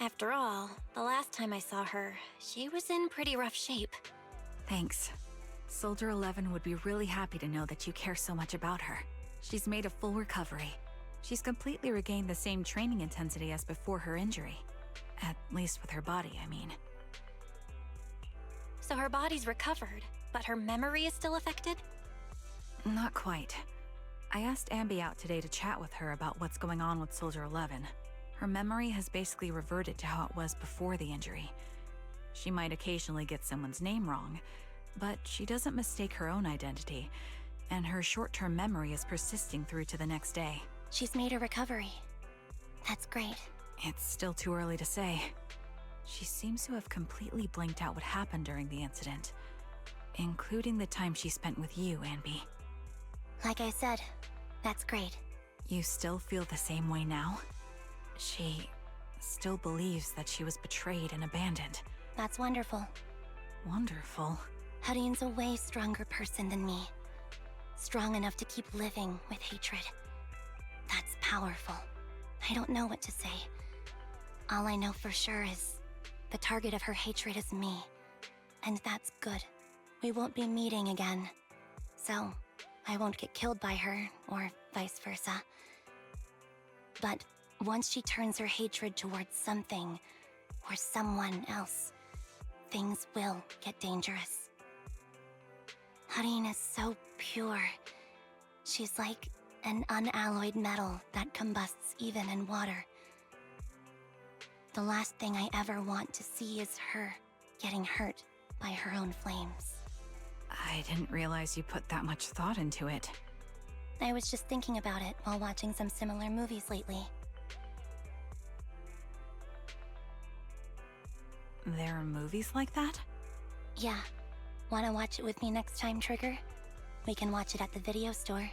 After all, the last time I saw her, she was in pretty rough shape. Thanks. Soldier 11 would be really happy to know that you care so much about her. She's made a full recovery. She's completely regained the same training intensity as before her injury. At least with her body, I mean. So her body's recovered, but her memory is still affected? Not quite. I asked Ambi out today to chat with her about what's going on with Soldier 11. Her memory has basically reverted to how it was before the injury. She might occasionally get someone's name wrong, but she doesn't mistake her own identity, and her short-term memory is persisting through to the next day. She's made a recovery. That's great. It's still too early to say. She seems to have completely blanked out what happened during the incident, including the time she spent with you, Ambi. Like I said, that's great. You still feel the same way now? She still believes that she was betrayed and abandoned. That's wonderful. Wonderful. Hadian's a way stronger person than me. Strong enough to keep living with hatred. That's powerful. I don't know what to say. All I know for sure is the target of her hatred is me. And that's good. We won't be meeting again. So, I won't get killed by her, or vice versa. But once she turns her hatred towards something, or someone else, things will get dangerous. Hadian is so pure. She's like an unalloyed metal that combusts even in water. The last thing I ever want to see is her getting hurt by her own flames. I didn't realize you put that much thought into it. I was just thinking about it while watching some similar movies lately. There are movies like that? Yeah. Wanna watch it with me next time, Trigger? We can watch it at the video store.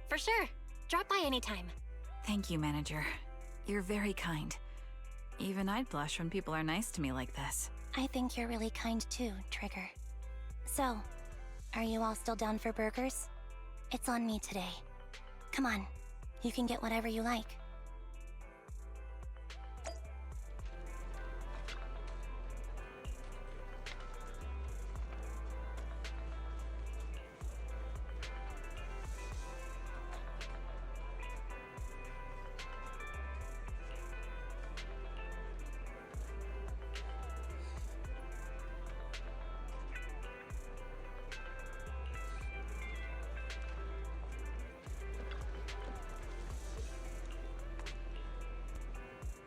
For sure. Drop by anytime. Thank you, Manager. You're very kind. Even I'd blush when people are nice to me like this. I think you're really kind too, Trigger. So, are you all still down for burgers? It's on me today. Come on, you can get whatever you like.